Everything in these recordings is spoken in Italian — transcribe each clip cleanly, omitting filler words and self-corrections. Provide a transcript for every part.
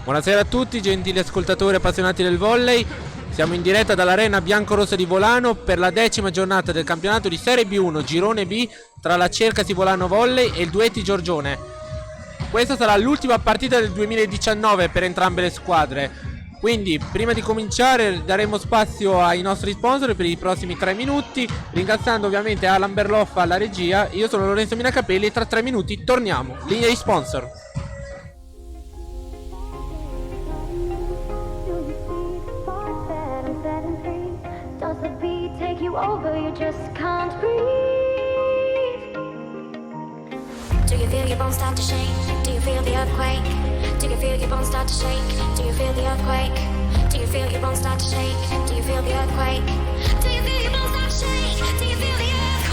Buonasera a tutti, gentili ascoltatori appassionati del volley. Siamo in diretta dall'Arena Biancorossa di Volano per la 10ª giornata del campionato di Serie B1 Girone B tra la Cercasi Volano Volley e il Duetti Giorgione. Questa sarà l'ultima partita del 2019 per entrambe le squadre. Quindi prima di cominciare daremo spazio ai nostri sponsor per i prossimi 3 minuti, ringraziando ovviamente Alan Berloffa alla regia. Io sono Lorenzo Minacapelli e tra 3 minuti torniamo. Linea di sponsor. Over, you just can't breathe. Do you feel your bones start to shake? Do you feel the earthquake? Do you feel your bones start to shake? Do you feel the earthquake? Do you feel your bones start to shake? Do you feel the earthquake? Do you feel your bones start to shake? Do you feel the earthquake?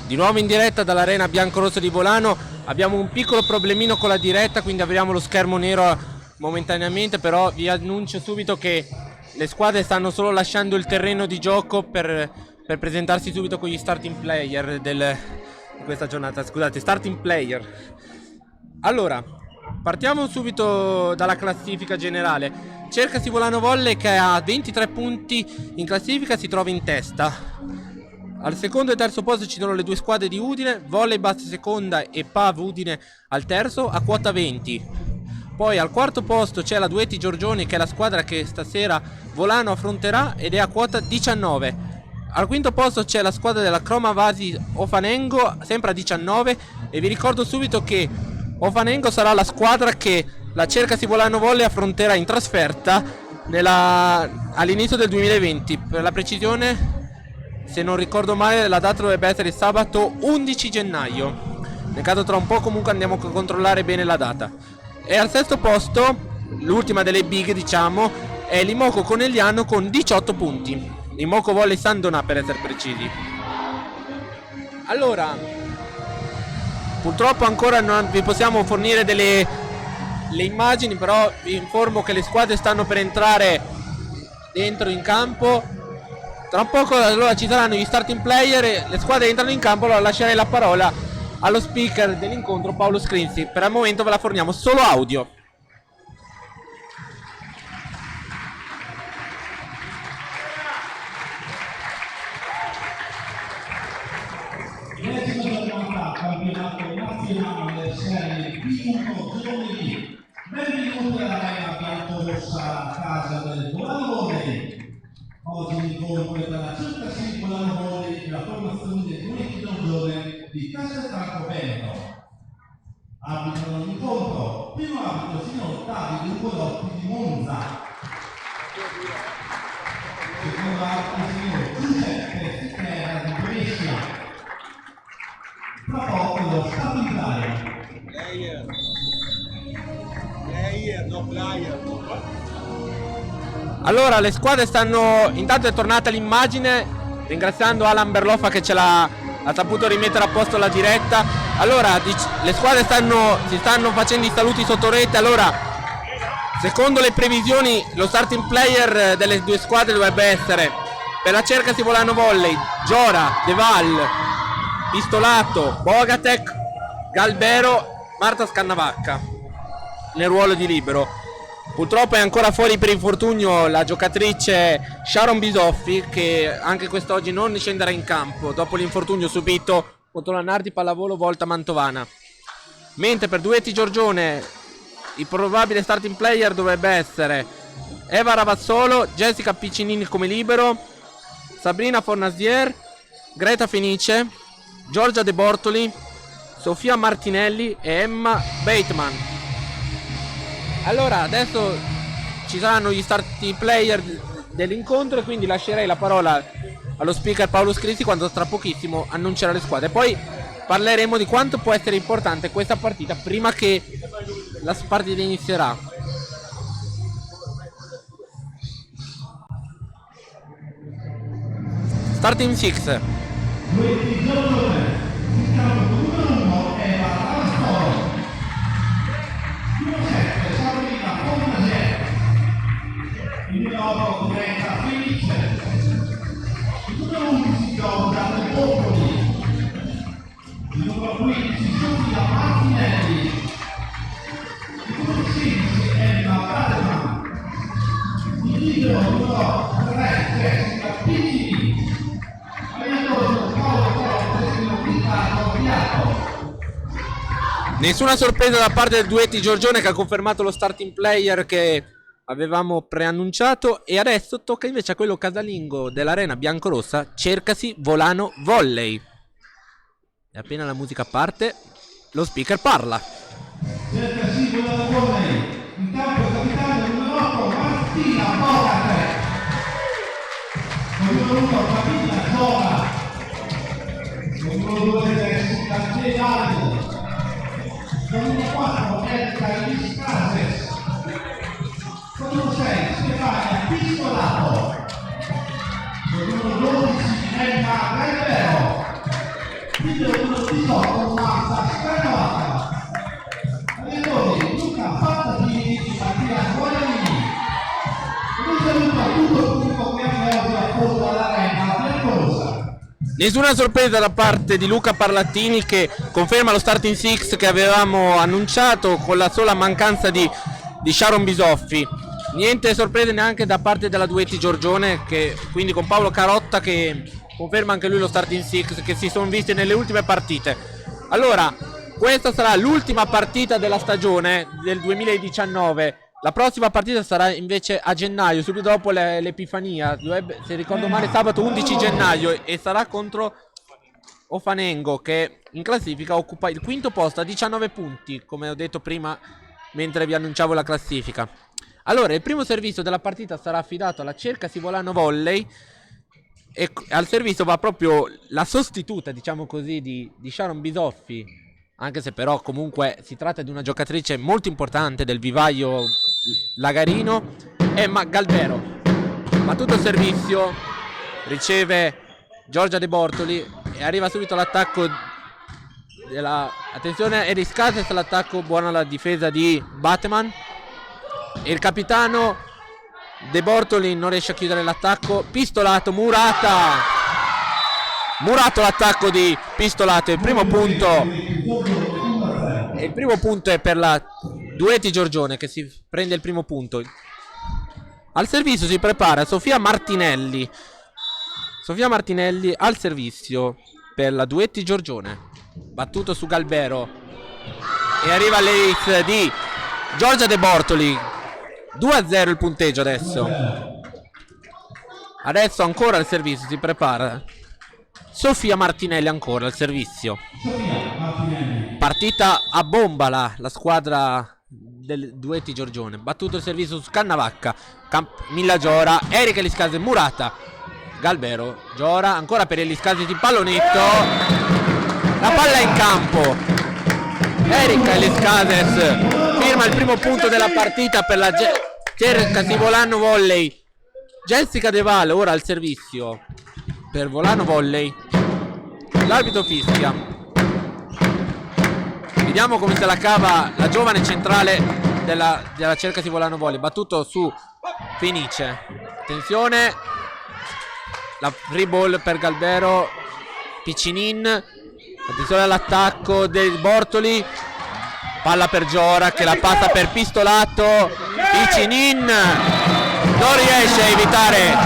Di nuovo in diretta dall'Arena Biancorossa di Volano. Abbiamo un piccolo problemino con la diretta, quindi avremo lo schermo nero momentaneamente, però vi annuncio subito che le squadre stanno solo lasciando il terreno di gioco per presentarsi subito con gli starting player di questa giornata. Scusate, starting player. Allora, partiamo subito dalla classifica generale. Cercasi Volano Volley, che ha 23 punti in classifica, si trova in testa. Al secondo e terzo posto ci sono le due squadre di Udine, Volleyball seconda e Pav Udine al terzo a quota 20. Poi al quarto posto c'è la Duetti Giorgione, che è la squadra che stasera Volano affronterà ed è a quota 19. Al quinto posto c'è la squadra della Croma Vasi Ofanengo, sempre a 19, e vi ricordo subito che Ofanengo sarà la squadra che la Cercasi Volano Volley affronterà in trasferta all'inizio del 2020. Per la precisione, se non ricordo male, la data dovrebbe essere sabato 11 gennaio. Nel caso tra un po' comunque andiamo a controllare bene la data. E al sesto posto, l'ultima delle big diciamo, è l'Imoco Conegliano con 18 punti. L'Imoco Volley Sandona, per essere precisi. Allora, purtroppo ancora non vi possiamo fornire le immagini, però vi informo che le squadre stanno per entrare dentro in campo. Tra poco allora ci saranno gli starting player e le squadre entrano in campo. Allora lascerei la parola allo speaker dell'incontro, Paolo Scrinzi. Per il momento ve la forniamo solo audio. Campionato nazionale serie B1 giovanili. Benvenuti all'Arena Biancorossa, casa del Volano Volley. Oggi l'incontro è dalla Circa Sim Volano Volley e la formazione del Duetti Giorgione di Castelfranco Veneto. Arbitrano l'incontro, primo arbitro signor Davide Ugolotti di Monza. Secondo arbitro signor Giuseppe Fichera di Brescia. Tra poco lo starting player. Player, no player. Allora le squadre stanno, intanto è tornata l'immagine, ringraziando Alan Berloffa che ce l'ha saputo rimettere a posto la diretta. Allora le squadre si stanno facendo i saluti sotto rete. Allora secondo le previsioni lo starting player delle due squadre dovrebbe essere per la Cercasi Volano Volley Giora, De Val, Pistolato, Bogatek, Galbero, Marta Scannavacca nel ruolo di libero. Purtroppo è ancora fuori per infortunio la giocatrice Sharon Bisoffi, che anche quest'oggi non scenderà in campo dopo l'infortunio subito contro la Nardi Pallavolo Volta Mantovana. Mentre per Duetti Giorgione il probabile starting player dovrebbe essere Eva Ravazzolo, Jessica Piccinini come libero, Sabrina Fornasier, Greta Fenice, Giorgia De Bortoli, Sofia Martinelli e Emma Bateman. Allora adesso ci saranno gli starting player dell'incontro e quindi lascerei la parola allo speaker Paolo Scrizzi quando tra pochissimo annuncerà le squadre. Poi parleremo di quanto può essere importante questa partita prima che la partita inizierà. Starting 6. Duetti Giorgione, il campo numero 1 è la Ravazzolo. Numero 7, Sabrina Fornasier. Il numero 8, Greta Fenice. Il numero 11, Giorgia De Bortoli. Il numero 15, Sofia Martinelli. Il numero 16, Emma Bateman. Il libero numero 3, Jessica Piccinini. Nessuna sorpresa da parte del Duetti Giorgione che ha confermato lo starting player che avevamo preannunciato. E adesso tocca invece a quello casalingo dell'Arena Biancorossa, Cercasi Volano Volley. E appena la musica parte, lo speaker parla. Cercasi Volano Volley, in campo il capitano numero 8 Martina Bogatek. Numero 1 Camilla Giora. Numero 2 Jessica Gerardo. Numero 4 Erika Liscases. Numero 6 Stefania Pistolato. Numero 12 Emma Galbero. Numero 18 Marta Scannavacca. Allenatori Luca Fattatini e Mattia Guadagnini. Un saluto a tutto il pubblico che ha oggi apposto all'Arena Biancorossa. Nessuna sorpresa da parte di Luca Parlattini che conferma lo starting 6 che avevamo annunciato, con la sola mancanza di Sharon Bisoffi. Niente sorprese neanche da parte della Duetti Giorgione, che quindi con Paolo Carotta che conferma anche lui lo starting 6 che si sono visti nelle ultime partite. Allora, questa sarà l'ultima partita della stagione del 2019. La prossima partita sarà invece a gennaio, subito dopo l'Epifania, se ricordo male sabato 11 gennaio, e sarà contro Ofanengo, che in classifica occupa il quinto posto a 19 punti, come ho detto prima mentre vi annunciavo la classifica. Allora, il primo servizio della partita sarà affidato alla Cercasi Volano Volley e al servizio va proprio la sostituta, diciamo così, di Sharon Bisoffi, anche se però comunque si tratta di una giocatrice molto importante del vivaio lagarino, Emma Galbero. Battuto il servizio, riceve Giorgia De Bortoli e arriva subito l'attacco attenzione, Eris Cases all'attacco, buona la difesa di Bateman e il capitano De Bortoli non riesce a chiudere l'attacco. Pistolato, Murata. Murato l'attacco di Pistolato. Il primo punto è per la Duetti Giorgione, che si prende il primo punto. Al servizio si prepara Sofia Martinelli. Sofia Martinelli al servizio per la Duetti Giorgione. Battuto su Galbero. E arriva l'ace di Giorgia De Bortoli. 2-0 il punteggio adesso. Adesso ancora al servizio si prepara Sofia Martinelli ancora al servizio. Partita a bomba la squadra del Duetti Giorgione. Battuto il servizio su Scannavacca. Milla Giora, Erika Eliscase, Murata, Galbero, Giora, ancora per Eliscase di pallonetto. La palla è in campo. Erika Eliscase firma il primo punto della partita per la Cercasi Volano Volley. Jessica De Val ora al servizio per Volano Volley. L'arbitro fischia. Vediamo come se la cava la giovane centrale della Cercasi Volano Volley. Battuto su Fenice. Attenzione. La free ball per Galbero. Piccinin. Attenzione all'attacco dei Bortoli. Palla per Giora che la passa per Pistolato. Piccinin non riesce a evitare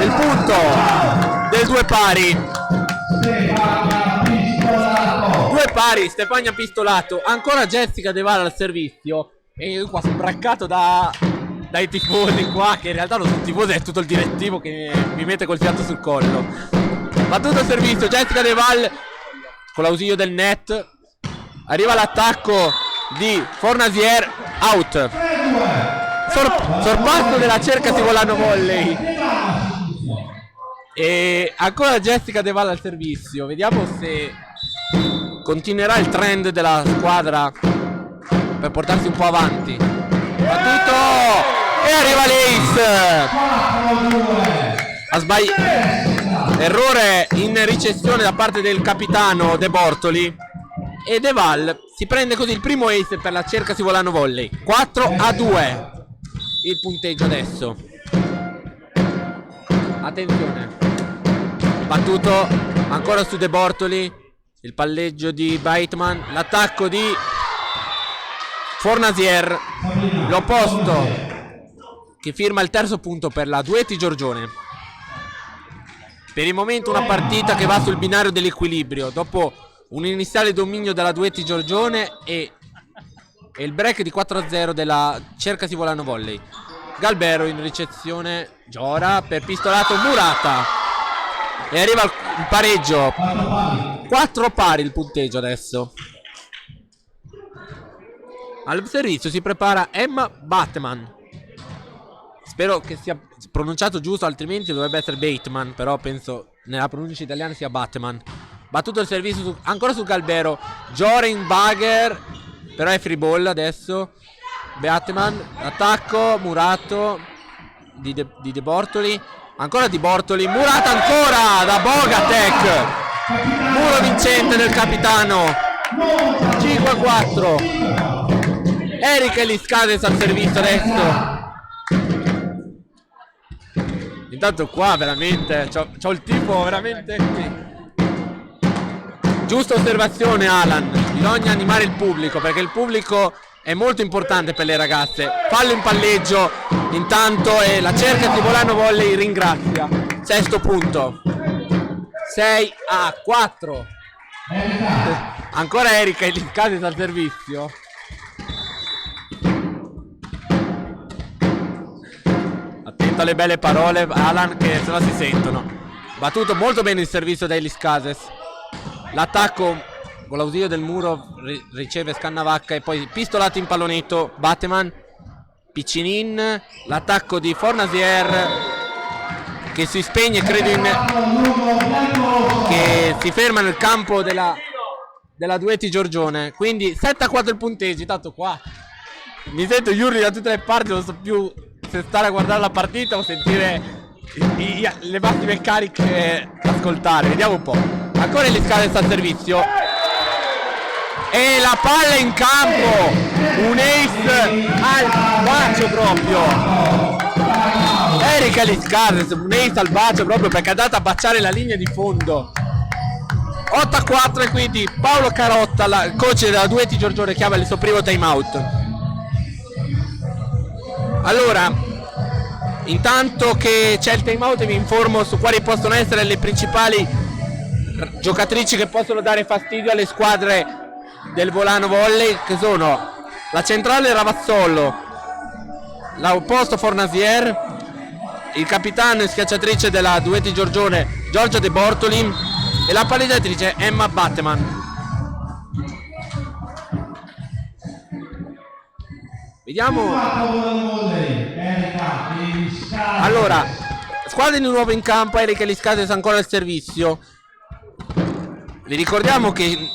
il punto del due pari. Due pari, Stefania Pistolato. Ancora Jessica De Val al servizio. E io qua sono braccato dai tifosi qua, che in realtà non sono tifosi, è tutto il direttivo che mi mette col fiato sul collo. Battuto al servizio, Jessica De Val con l'ausilio del net. Arriva l'attacco di Fornasier, out. Sorpasso della Cercasi Volano Volley. E ancora Jessica De Val al servizio. Vediamo se continuerà il trend della squadra per portarsi un po' avanti. Battuto e arriva l'ace. Errore in ricezione da parte del capitano De Bortoli. E De Val si prende così il primo ace per la Cercasi Volano Volley. 4-2 il punteggio adesso. Attenzione. Battuto ancora su De Bortoli. Il palleggio di Baitman. L'attacco di Fornasier. L'opposto che firma il terzo punto per la Duetti Giorgione. Per il momento una partita che va sul binario dell'equilibrio. Dopo un iniziale dominio della Duetti Giorgione e il break di 4-0 della Cercasi Volano Volley. Galbero in ricezione. Giora per Pistolato, Murata. E arriva il pareggio. 4 pari il punteggio adesso. Al servizio si prepara Emma Batman. Spero che sia pronunciato giusto, altrimenti dovrebbe essere Bateman. Però penso nella pronuncia italiana sia Batman. Battuto il servizio ancora su Galbero. Jorin Bagger. Però è free ball adesso. Bateman. Attacco. Murato di De Bortoli. Ancora Di Bortoli. Murata ancora da Bogatek. Muro vincente del capitano. 5-4. Erika Eliscades al servizio adesso. Intanto qua veramente c'ho il tipo veramente qui. Giusta osservazione, Alan. Bisogna animare il pubblico, perché il pubblico è molto importante per le ragazze. Fallo in palleggio intanto e la Cercasi Volano Volley ringrazia. Sesto punto. 6-4. Ancora Erika Eliscades al servizio. Attento alle belle parole, Alan, che sennò si sentono. Battuto molto bene il servizio da Eliscades. L'attacco con l'ausilio del muro riceve Scannavacca e poi Pistolato in pallonetto. Bateman, Piccinin. L'attacco di Fornasier che si spegne, credo che si ferma nel campo della Duetti Giorgione. Quindi 7-4 il punteggio. Tanto qua mi sento gli urli da tutte le parti, non so più se stare a guardare la partita o sentire le massime cariche ascoltare. Vediamo un po'. Ancora Eliscades al servizio. E la palla in campo. Un ace al bacio proprio. Erika Liscades, un ace salvaggio proprio perché è andata a baciare la linea di fondo. 8-4 e quindi Paolo Carotta, il coach della Duetti Giorgione, chiama il suo primo time out. Allora, intanto che c'è il time out vi informo su quali possono essere le principali giocatrici che possono dare fastidio alle squadre del Volano Volley, che sono la centrale Ravazzolo, l'opposto Fornasier, il capitano e schiacciatrice della Duetti Giorgione Giorgia De Bortoli e la palleggiatrice Emma Batteman. Vediamo. Allora, squadra di nuovo in campo, Erika Liscades ancora al servizio. Vi ricordiamo che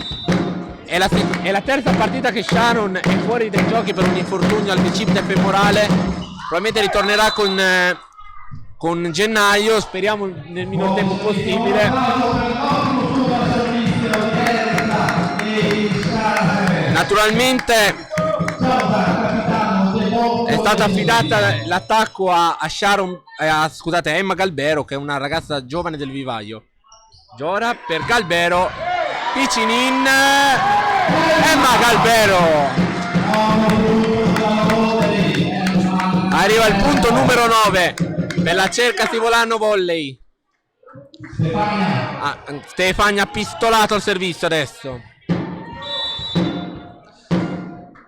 è la terza partita che Shannon è fuori dai giochi per un infortunio al bicipite femorale. Probabilmente ritornerà con gennaio, speriamo nel minor tempo possibile. Naturalmente è stata affidata l'attacco a Sharon, scusate, a Emma Galbero, che è una ragazza giovane del vivaio. Giora per Galbero, Piccinin, Emma Galbero. Arriva il punto numero 9 per la Cercasi Volano Volley. Stefania pistolato al servizio adesso.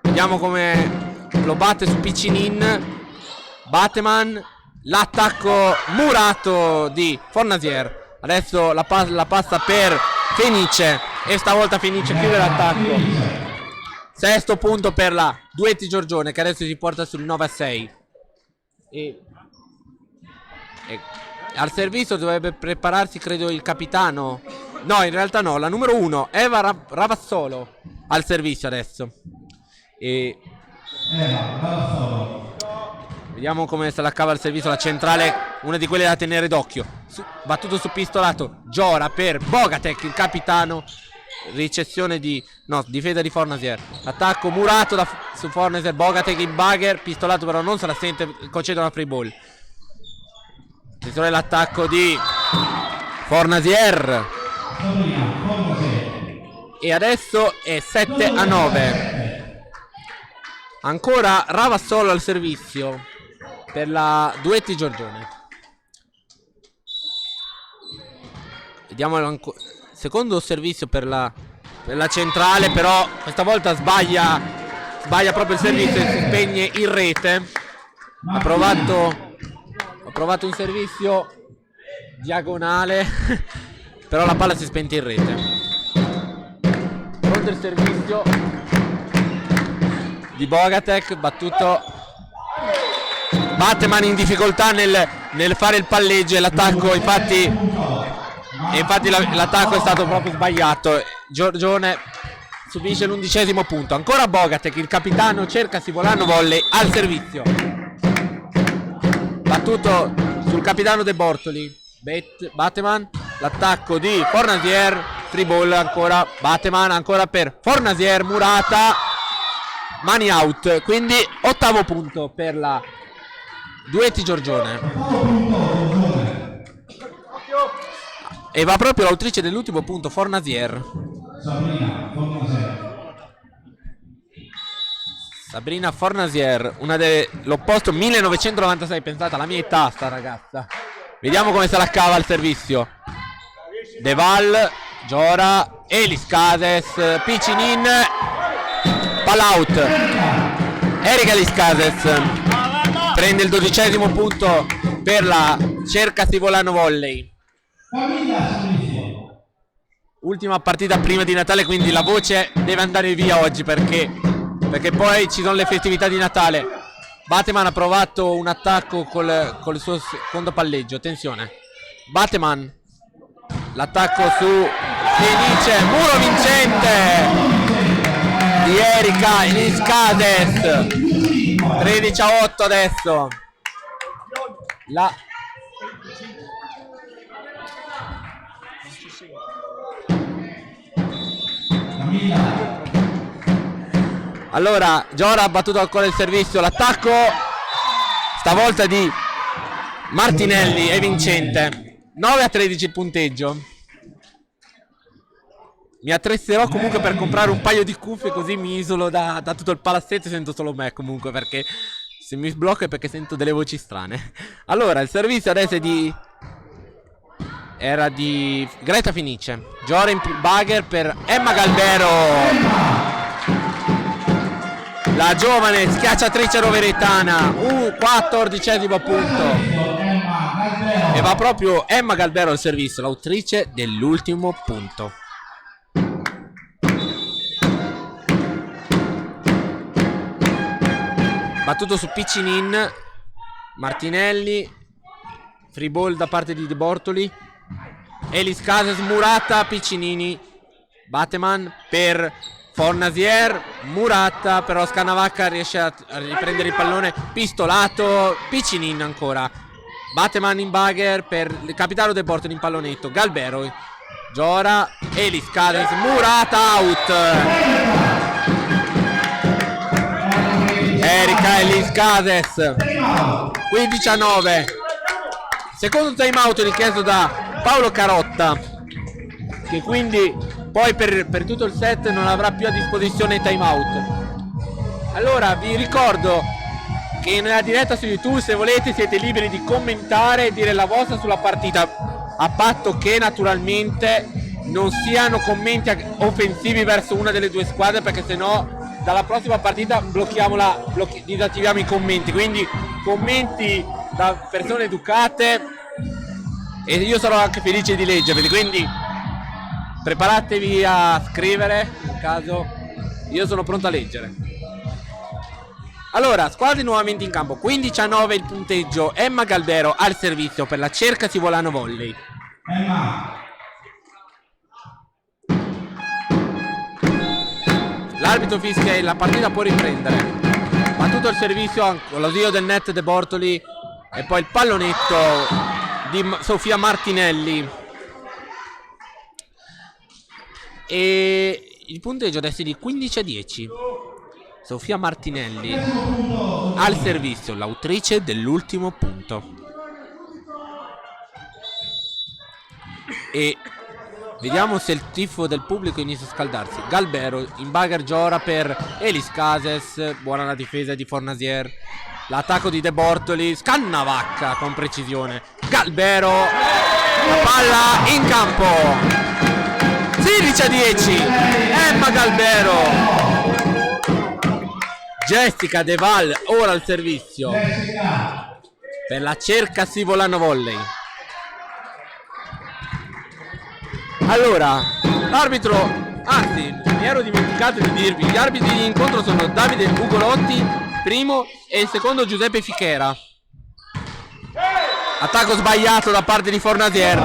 Vediamo come lo batte su Piccinin. Batteman, l'attacco murato di Fornasier. Adesso la passa per Fenice e stavolta Fenice chiude l'attacco. Sesto punto per la Duetti Giorgione, che adesso si porta sul 9-6. E al servizio dovrebbe prepararsi, credo, il capitano. No, in realtà no, la numero 1 Eva Ravazzolo al servizio adesso. Vediamo come se la cava al servizio la centrale, una di quelle da tenere d'occhio. Battuto su pistolato, Giora per Bogatek, il capitano. Ricezione di difesa di Fornasier. Attacco murato su Fornasier, Bogatek in bugger, pistolato però non se la sente, concede una free ball. Attenzione l'attacco di Fornasier. E adesso è 7-9. Ancora Ravazzolo al servizio per la Duetti Giorgione. Vediamo secondo servizio per la centrale, però questa volta sbaglia proprio il servizio e si spegne in rete. Ha provato un servizio diagonale però la palla si è spenta in rete. Pronto il servizio di Bogatek, battuto Batteman in difficoltà nel fare il palleggio e l'attacco, infatti l'attacco è stato proprio sbagliato. Giorgione subisce l'11° punto. Ancora Bogatek, il capitano Cercasi Volano Volley al servizio. Battuto sul capitano De Bortoli. Batteman, l'attacco di Fornasier, free ball ancora Batteman, ancora per Fornasier, murata, mani out, quindi 8° punto per la Duetti Giorgione. E va proprio l'autrice dell'ultimo punto, Fornasier. Sabrina Fornasier, l'opposto 1996, pensate alla mia età sta ragazza. Vediamo come se la cava al servizio. Deval, Giora, Liscades, Piccinin, pallout. Erika Liscades prende il 12° punto per la Cercasi Volano Volley. Ultima partita prima di Natale, quindi la voce deve andare via oggi perché poi ci sono le festività di Natale. Batteman ha provato un attacco col suo secondo palleggio. Attenzione, Batteman, l'attacco su Fenice, muro vincente di Erika Liscades. 13-8 adesso. Allora Giora ha battuto ancora il servizio, l'attacco stavolta di Martinelli è vincente. 9-13 il punteggio. Mi attrezzerò comunque per comprare un paio di cuffie, così mi isolo da tutto il palazzetto e sento solo me comunque, perché se mi sblocco è perché sento delle voci strane. Allora, il servizio adesso era di Greta Finice. Giora in bugger per Emma Galbero. La giovane schiacciatrice roveretana, 14° punto. E va proprio Emma Galbero al servizio, l'autrice dell'ultimo punto. Battuto su Piccinin. Martinelli. Free ball da parte di De Bortoli. Elis Cases, Murata, Piccinini. Bateman per Fornasier, Murata, però Scannavacca riesce a riprendere il pallone. Pistolato, Piccinin ancora. Bateman in bugger per il capitano De Bortoli in pallonetto. Galbero, Giora, Elis Cases, Murata, out. Erika Elis Cases, 15-9. Secondo time out richiesto da Paolo Carotta, che quindi poi per tutto il set non avrà più a disposizione time out. Allora vi ricordo che nella diretta su YouTube, se volete, siete liberi di commentare e dire la vostra sulla partita, a patto che naturalmente non siano commenti offensivi verso una delle due squadre, perché sennò dalla prossima partita disattiviamo i commenti. Quindi commenti da persone educate, e io sarò anche felice di leggerli, quindi preparatevi a scrivere in caso. Io sono pronto a leggere. Allora, squadre nuovamente in campo. 15-9 il punteggio. Emma Galbero al servizio per la Cercasi Volano Volley. L'arbitro fischia e la partita può riprendere. Battuto il servizio con lo zio del net De Bortoli, e poi il pallonetto di Sofia Martinelli. E il punteggio adesso è di 15-10. Sofia Martinelli al servizio, l'autrice dell'ultimo punto. E vediamo se il tifo del pubblico inizia a scaldarsi. Galbero in bugger Giora per Elis Cases. Buona la difesa di Fornasier. L'attacco di De Bortoli. Scannavacca con precisione. Galbero. La palla in campo. 16-10. Emma Galbero. Jessica De Val ora al servizio per la Cercasi Volano Volley. Allora, l'arbitro, anzi, mi ero dimenticato di dirvi, gli arbitri di incontro sono Davide Ugolotti, primo, e il secondo Giuseppe Fichera. Attacco sbagliato da parte di Fornasier.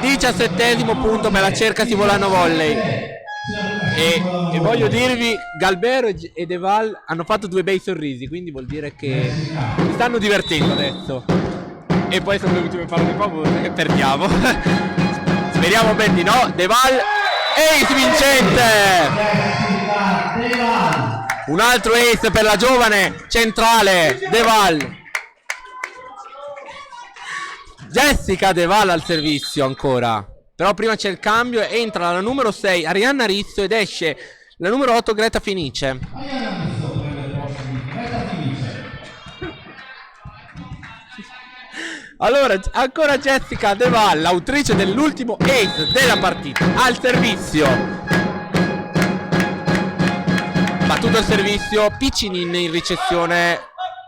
17° punto per la Cercasi Volano Volley. E voglio dirvi, Galbero e De Val hanno fatto due bei sorrisi, quindi vuol dire che mi stanno divertendo adesso. E poi sono venuti a farmi favore e perdiamo. Speriamo ben di no. De Val, ace vincente. Un altro ace per la giovane centrale De Val. Jessica De Val al servizio ancora. Però prima c'è il cambio, entra la numero 6 Arianna Rizzo ed esce la numero 8 Greta Finice. Allora, ancora Jessica De Val, l'autrice dell'ultimo ace della partita, al servizio. Battuto il servizio, Piccinin in ricezione.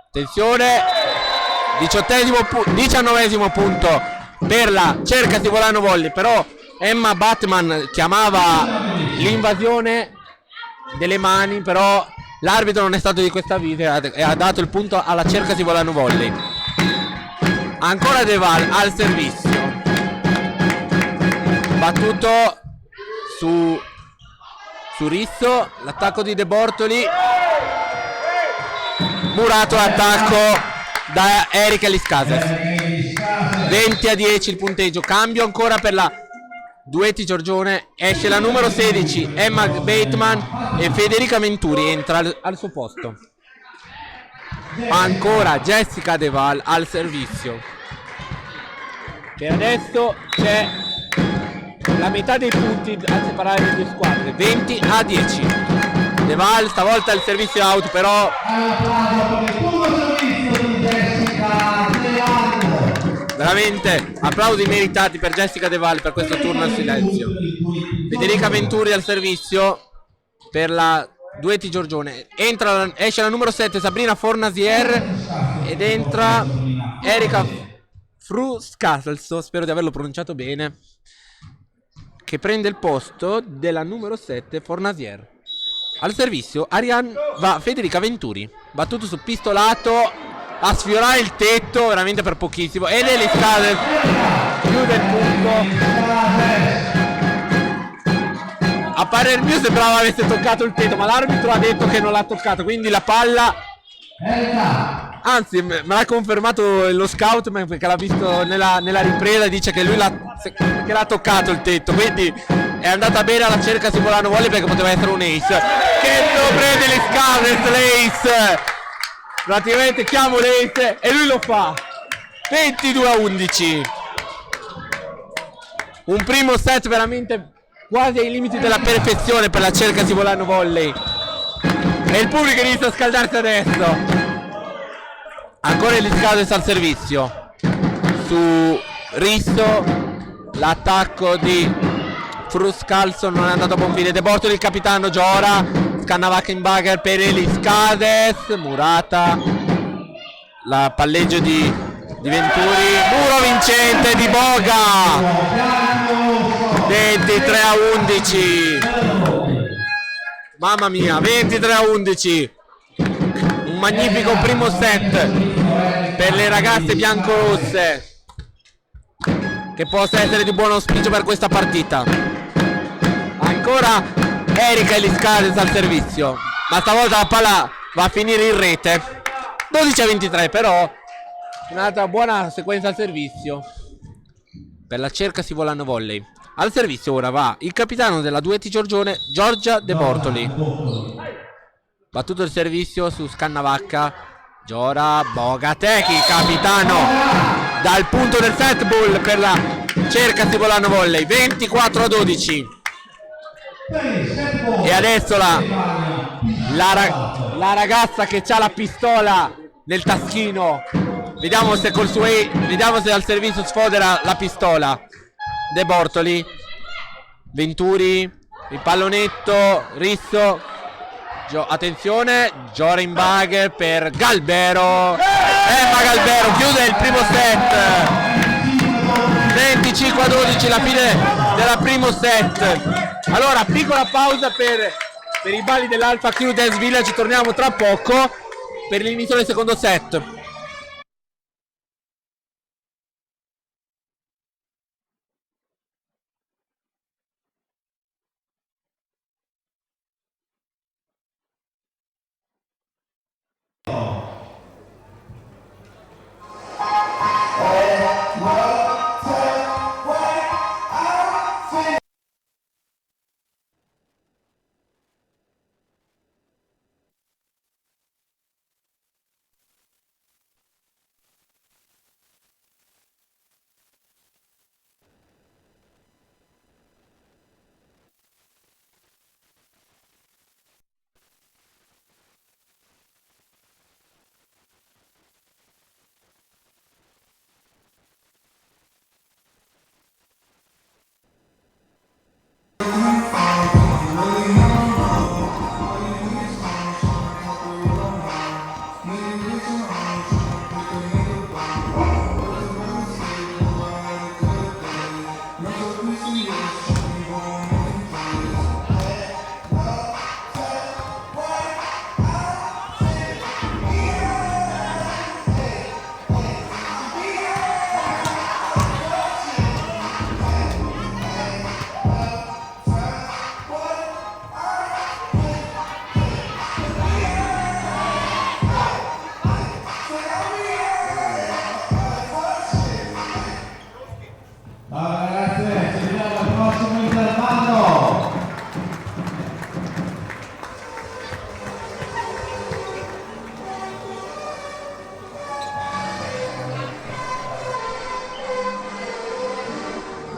Attenzione, 19° punto per la Cercasi Volano Volley. Però Emma Batman chiamava l'invasione delle mani, però l'arbitro non è stato di questa vita e ha dato il punto alla Cercasi Volano Volley. Ancora De Val al servizio, battuto su Rizzo, l'attacco di De Bortoli, murato l'attacco da Erika Elis Cases. 20-10 il punteggio. Cambio ancora per la Duetti Giorgione, esce la numero 16 Emma Bateman e Federica Menturi entra al suo posto. Ancora Jessica De Val al servizio. Per adesso c'è la metà dei punti a separare le due squadre, 20-10. De Val stavolta il servizio out, però veramente applausi meritati per Jessica De Val per questo turno al silenzio. Federica Venturi al servizio per la Duetti Giorgione. Esce la numero 7 Sabrina Fornasier ed entra Erika Fruscalzo, spero di averlo pronunciato bene, che prende il posto della numero 7 Fornasier. Al servizio va Federica Venturi, battuto su pistolato a sfiorare il tetto veramente per pochissimo, ed Eliscades chiude il punto. A parer mio sembrava avesse toccato il tetto, ma l'arbitro ha detto che non l'ha toccato, quindi la palla, anzi me l'ha confermato lo scout perché l'ha visto nella ripresa, dice che lui che l'ha toccato il tetto, quindi è andata bene alla cerca Simolano Volley perché poteva essere un ace, che lo prende l'ace, praticamente chiamo l'ace e lui lo fa. 22-11, un primo set veramente quasi ai limiti della perfezione per la cerca Simolano Volley, e il pubblico inizia a scaldarsi adesso. Ancora l'Iscades al servizio su Risso, l'attacco di Fruscalzo non è andato a buon fine. De Bortoli il capitano, Giora, Scannavac in bagger per Eliscades, Murata, la palleggio di Venturi, muro vincente di Boga, 23-11, mamma mia, 23-11, un magnifico primo set per le ragazze biancorosse, che possa essere di buon auspicio per questa partita. Ancora Erika Eliscades al servizio, ma stavolta la palla va a finire in rete. 12-23, però un'altra buona sequenza al servizio per la cerca Simolano Volley. Al servizio ora va il capitano della Duetti Giorgione, Giorgia De Bortoli, battuto il servizio su Scannavacca, Giora Bogatechi, capitano dal punto del set ball per la cerca Simolano Volley. 24-12. E adesso la ragazza che ha la pistola nel taschino, vediamo se al servizio sfodera la pistola. De Bortoli, Venturi, il pallonetto, Risso, attenzione, Jorin Bagger per Galbero, ma Galbero chiude il primo set. 25-12, la fine del primo set. Allora, piccola pausa per i balli dell'Alpha Crew Dance Village, torniamo tra poco per l'inizio del secondo set.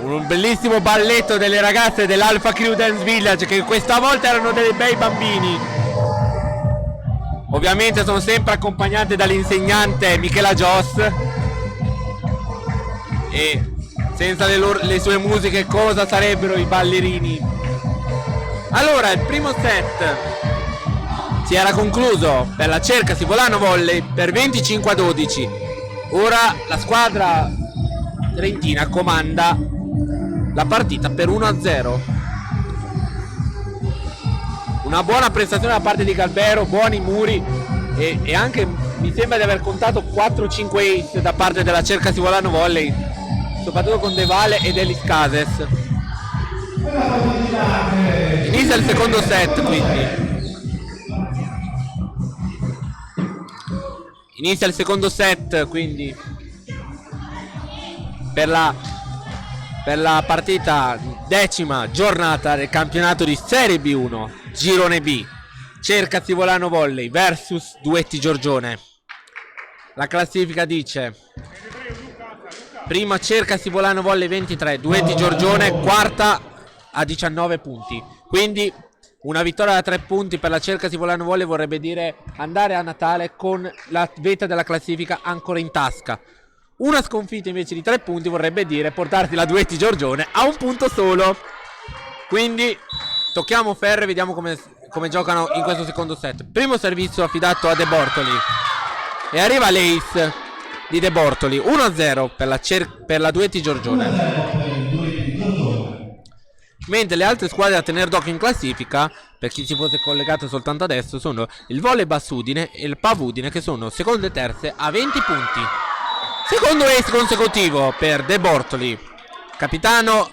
Un bellissimo balletto delle ragazze dell'Alpha Crew Dance Village, che questa volta erano dei bei bambini. Ovviamente sono sempre accompagnate dall'insegnante Michela Joss, e senza le sue musiche cosa sarebbero i ballerini? Allora, il primo set si era concluso per la Cercasi Volano Volley per 25-12. Ora la squadra trentina comanda la partita per 1-0. Una buona prestazione da parte di Galbero, buoni muri e anche mi sembra di aver contato 4-5 ace da parte della Cercasi Volano Volley, soprattutto con De Vale ed Elis Cases. Inizia il secondo set, quindi. Inizia il secondo set, quindi per la partita 10ª giornata del campionato di Serie B1, Girone B, Cercasi Volano Volley versus Duetti Giorgione. La classifica dice: prima Cercasi Volano Volley 23, Duetti Giorgione quarta a 19 punti. Quindi una vittoria da 3 punti per la Cercasi Volano Volley vorrebbe dire andare a Natale con la vetta della classifica ancora in tasca. Una sconfitta invece di 3 punti vorrebbe dire portarti la Duetti Giorgione a un punto solo. Quindi tocchiamo ferro e vediamo come giocano in questo secondo set. Primo servizio affidato a De Bortoli e arriva l'ace di De Bortoli, 1-0 per la Duetti Giorgione. Mentre le altre squadre a tenere d'occhio in classifica, per chi si fosse collegato soltanto adesso, sono il Volley Bassudine e il Pavudine, che sono seconde e terze a 20 punti. Secondo ace consecutivo per De Bortoli, capitano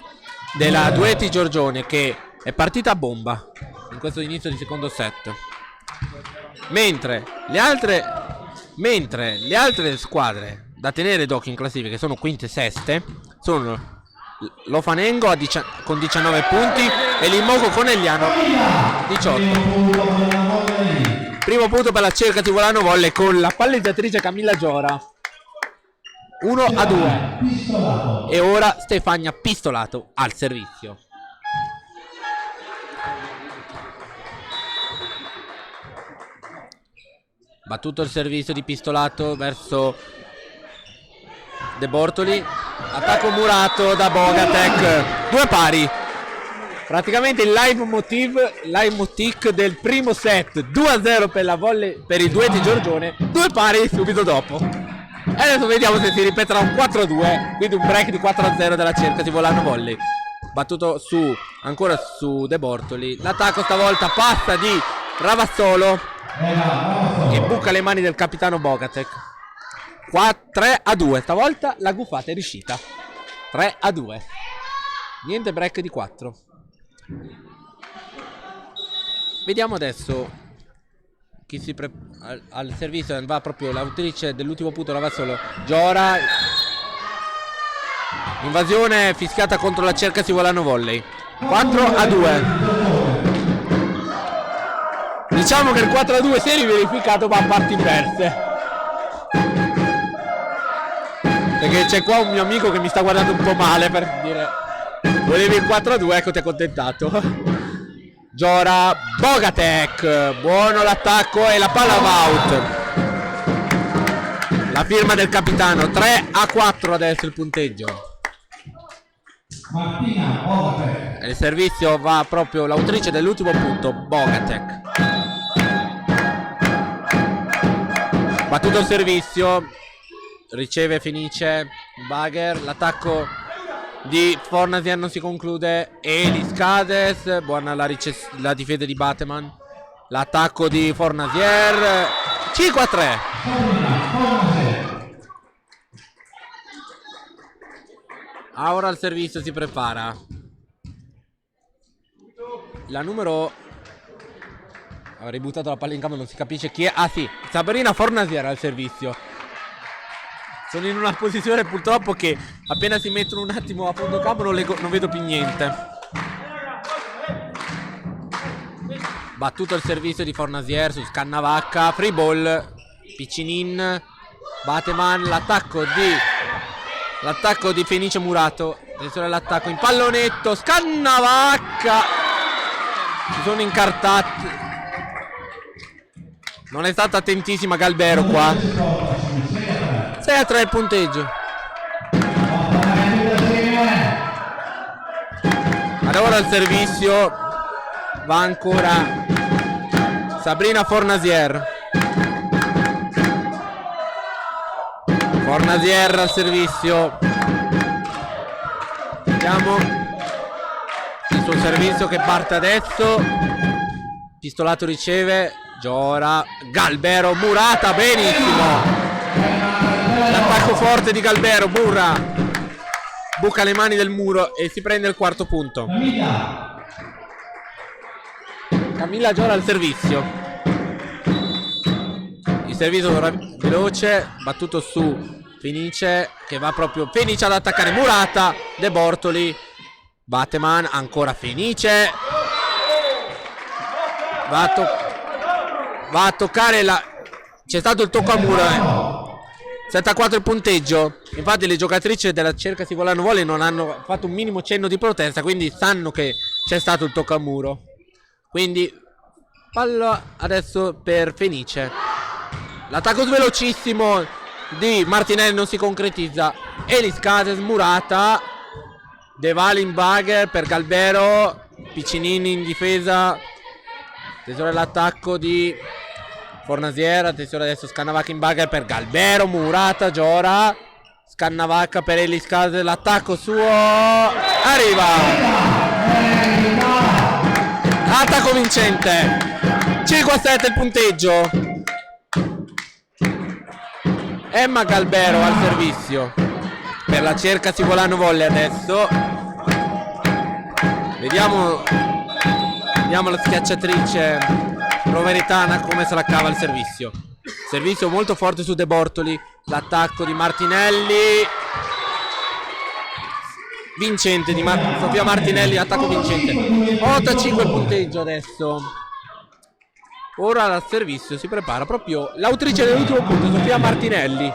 della Duetti Giorgione, che è partita a bomba in questo inizio di secondo set. Mentre le altre squadre da tenere d'occhio in classifica, che sono quinte e seste, sono Lofanengo con 19 punti e l'Immoco Conegliano 18. Primo punto per la Cercasi Volano Volley con la palleggiatrice Camilla Giora, 1-2. E ora Stefania Pistolato al servizio. Battuto il servizio di Pistolato verso De Bortoli, attacco murato da Bogatek, 2 pari, praticamente il leitmotiv del primo set, 2-0 per i Duetti Giorgione, 2 pari subito dopo. E adesso vediamo se si ripeterà un 4-2, quindi un break di 4-0 della Cercasi Volano Volley. Battuto ancora su De Bortoli, l'attacco stavolta passa di Ravazzolo e buca le mani del capitano Bogatek. 3-2, stavolta la guffata è riuscita. 3-2, niente break di 4. Vediamo adesso chi si al servizio. Va proprio l'autrice dell'ultimo punto, Ravazzolo, Giora. Invasione fischiata contro la Cercasi Volano Volley, 4-2. Diciamo che il 4-2 si è riverificato ma a parti inverse, perché c'è qua un mio amico che mi sta guardando un po' male per dire: volevi il 4-2, ecco, ti accontentato. Giora, Bogatek, buono l'attacco e la palla va out. La firma del capitano, 3-4 adesso il punteggio. E il servizio va proprio l'autrice dell'ultimo punto, Bogatek. Battuto il servizio, riceve Fenice Bagher, l'attacco di Fornasier non si conclude. Elis Cades, buona la difesa di Bateman, l'attacco di Fornasier, 5-3. Ora il servizio si prepara la numero, avrei buttato la palla in campo, non si capisce chi è. Ah sì, Sabrina Fornasier al servizio. Sono in una posizione purtroppo che appena si mettono un attimo a fondo campo non vedo più niente. Battuto il servizio di Fornasier su Scannavacca, free ball, Piccinin, Bateman, l'attacco di Fenice Murato attenzione all'attacco in pallonetto, Scannavacca, si sono incartati, non è stata attentissima Galbero qua. 6-3 il punteggio. Allora il servizio va ancora Sabrina Fornasier. Fornasier al servizio. Vediamo il suo servizio che parte adesso. Pistolato riceve. Giora. Galbero. Murata. Benissimo. L'attacco forte di Galbero. Murra. Buca le mani del muro e si prende il quarto punto. Camilla Giora al servizio. Il servizio veloce. Battuto su Fenice, che va proprio Fenice ad attaccare Murata. De Bortoli. Bateman, ancora Fenice. Va a toccare la... C'è stato il tocco a muro. 7-4 il punteggio. Infatti le giocatrici della Cerca Sivolano Volley non hanno fatto un minimo cenno di protesta, quindi sanno che c'è stato il tocco a muro. Quindi palla adesso per Fenice. L'attacco velocissimo di Martinelli non si concretizza. Elis Cases, Murata. De Valenbager per Galbero. Piccinini in difesa. Attenzione all'attacco di Fornasier. Attenzione adesso Scannavacca in bagger per Galbero. Murata, Giora. Scannavacca per Elis Cases. L'attacco suo. Arriva. Attacco vincente. 5-7 il punteggio. Emma Galbero al servizio per la Cerca Sivolano Volley adesso. Vediamo la schiacciatrice roveretana come se la cava al servizio. Servizio molto forte su De Bortoli. L'attacco di Martinelli. Vincente di Sofia Martinelli. Attacco vincente. 8-5 il punteggio adesso. Ora al servizio si prepara proprio l'autrice dell'ultimo punto, Sofia Martinelli.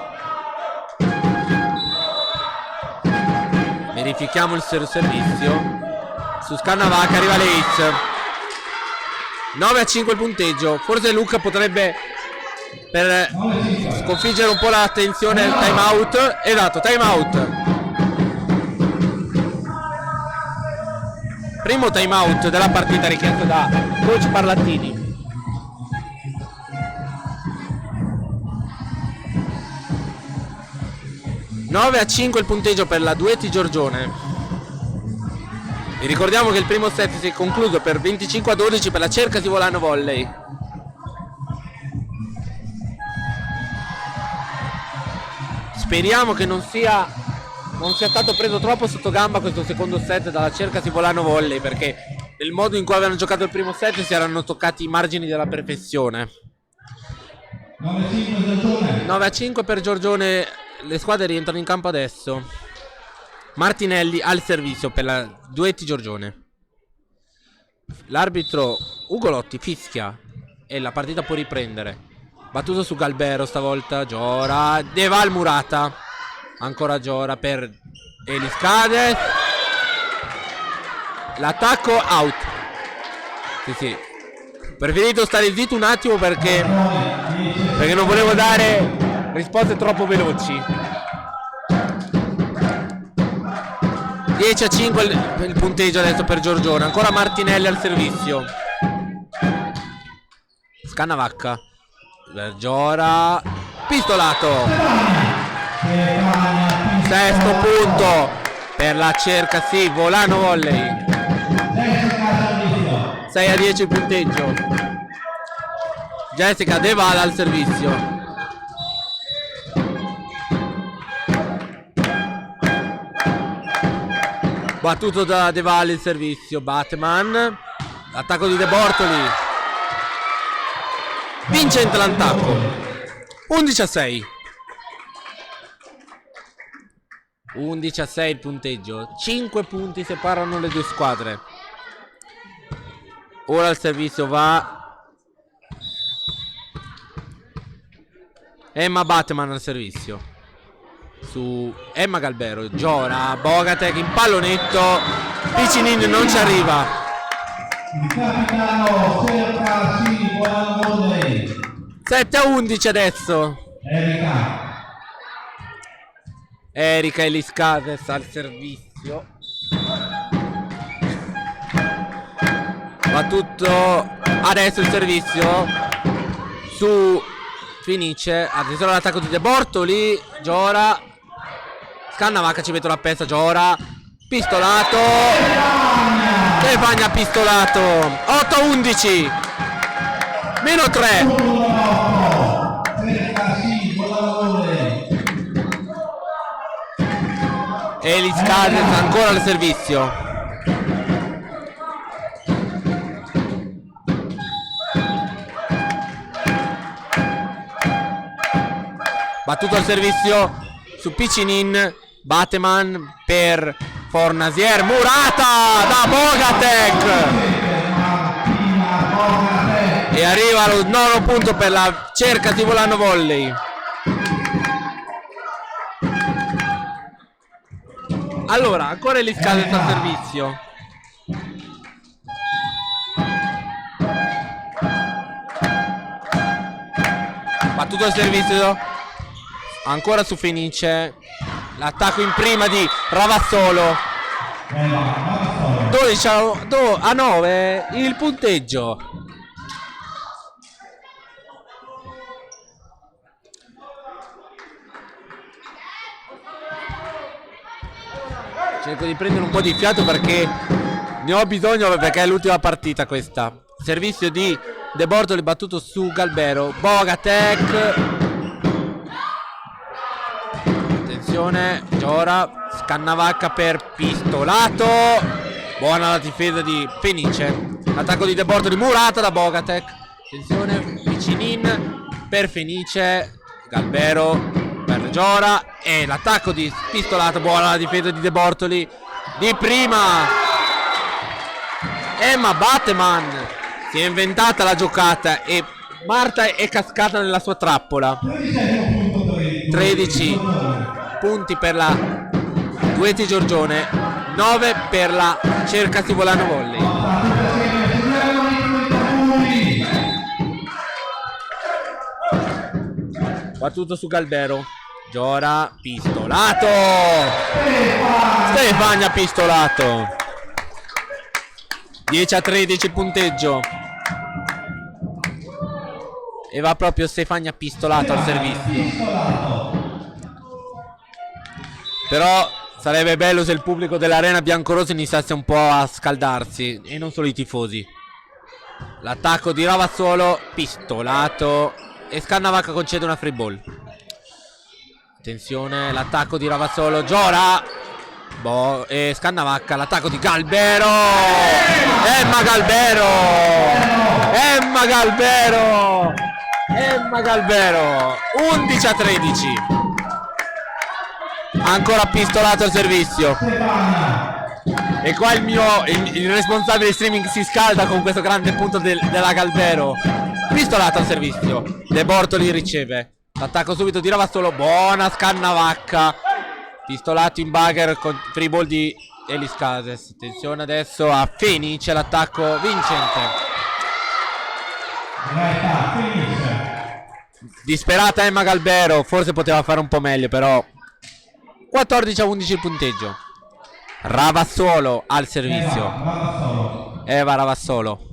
Verifichiamo il servizio. Su Scannavacca arriva l'Ace. 9-5 il punteggio. Forse Luca potrebbe, per sconfiggere un po' l'attenzione, il time out. Esatto, time out. Primo time out della partita richiesto da coach Parlattini. 9-5 il punteggio per la Duetti Giorgione. Vi ricordiamo che il primo set si è concluso per 25-12 per la Cerca Sivolano Volley. Speriamo che non sia stato preso troppo sotto gamba questo secondo set dalla Cerca Sivolano Volley, perché nel modo in cui avevano giocato il primo set si erano toccati i margini della perfezione. 9-5 per Giorgione. Le squadre rientrano in campo adesso. Martinelli al servizio per la Duetti Giorgione. L'arbitro Ugolotti fischia e la partita può riprendere. Battuto su Galbero stavolta. Giora. De Val Murata. Ancora Giora per Elis Cases. L'attacco out. Sì. Preferito stare zitto un attimo perché non volevo dare risposte troppo veloci. 10-5 il punteggio adesso per Giorgione. Ancora Martinelli al servizio. Scannavacca per Giora. Pistolato. Sesto punto per la Cerca Sivolano Volley. 6-10 il punteggio. Jessica De Vala al servizio. Battuto da De Valle il servizio. Bateman. Attacco di De Bortoli. Vincente l'attacco. 11-6. 11-6 il punteggio. 5 punti separano le due squadre. Ora il servizio va Emma Bateman al servizio. su Emma Galbero. Giora, Bogatek in pallonetto, Piccinin non ci arriva. Il capitano Sercasi Volley. 7-11 adesso. Erika Eliscades al servizio. Va tutto adesso il servizio su Fenice. Attenzione all'attacco di De Bortoli. Giora, Scannavacca ci mette la pezza. Giora, pistolato, Stefania pistolato. 8-11 meno 3. Eliscades ancora al servizio. Battuto al servizio su Piccinin. Bateman per Fornasier. Murata da Bogatek. E arriva lo nono punto per la Cercasi Volano Volley. Allora, ancora Eliscades al servizio. Battuto al servizio ancora su Fenice. L'attacco in prima di Ravazzolo. 12 a 9 il punteggio. Cerco di prendere un po' di fiato perché ne ho bisogno, perché è l'ultima partita questa. Servizio di De Bortoli battuto su Galbero. Bogatek. Attenzione, Giora, Scannavacca per pistolato. Buona la difesa di Fenice. Attacco di De Bortoli, Murata da Bogatek. Attenzione, Piccinin per Fenice. Galbero per Giora. E l'attacco di pistolato. Buona la difesa di De Bortoli. Di prima Emma Bateman si è inventata la giocata e Marta è cascata nella sua trappola. 13 punti per la Duetti Giorgione, 9 per la Cercasi Volano Volley. Battuto su Galbero. Giora, pistolato. Stefania pistolato. 10-13 il punteggio. E va proprio Stefania pistolato al servizio. Però sarebbe bello se il pubblico dell'Arena Biancorossa iniziasse un po' a scaldarsi, e non solo i tifosi. L'attacco di Ravazzolo, pistolato, e Scannavacca concede una free ball. Attenzione, l'attacco di Ravazzolo, Giora, e Scannavacca, l'attacco di Galbero. Emma Galbero. Emma Galbero. Emma Galbero. 11-13. Ancora pistolato al servizio. E qua il responsabile di streaming si scalda con questo grande punto della Galbero. Pistolato al servizio. De Bortoli riceve. L'attacco subito di Ravazzolo. Buona Scannavacca. Pistolato in bugger con free ball di Eliscades. Attenzione adesso a Fenice. L'attacco vincente. Disperata Emma Galbero. Forse poteva fare un po' meglio, però 14-11 il punteggio. Ravazzolo al servizio. Eva Ravazzolo.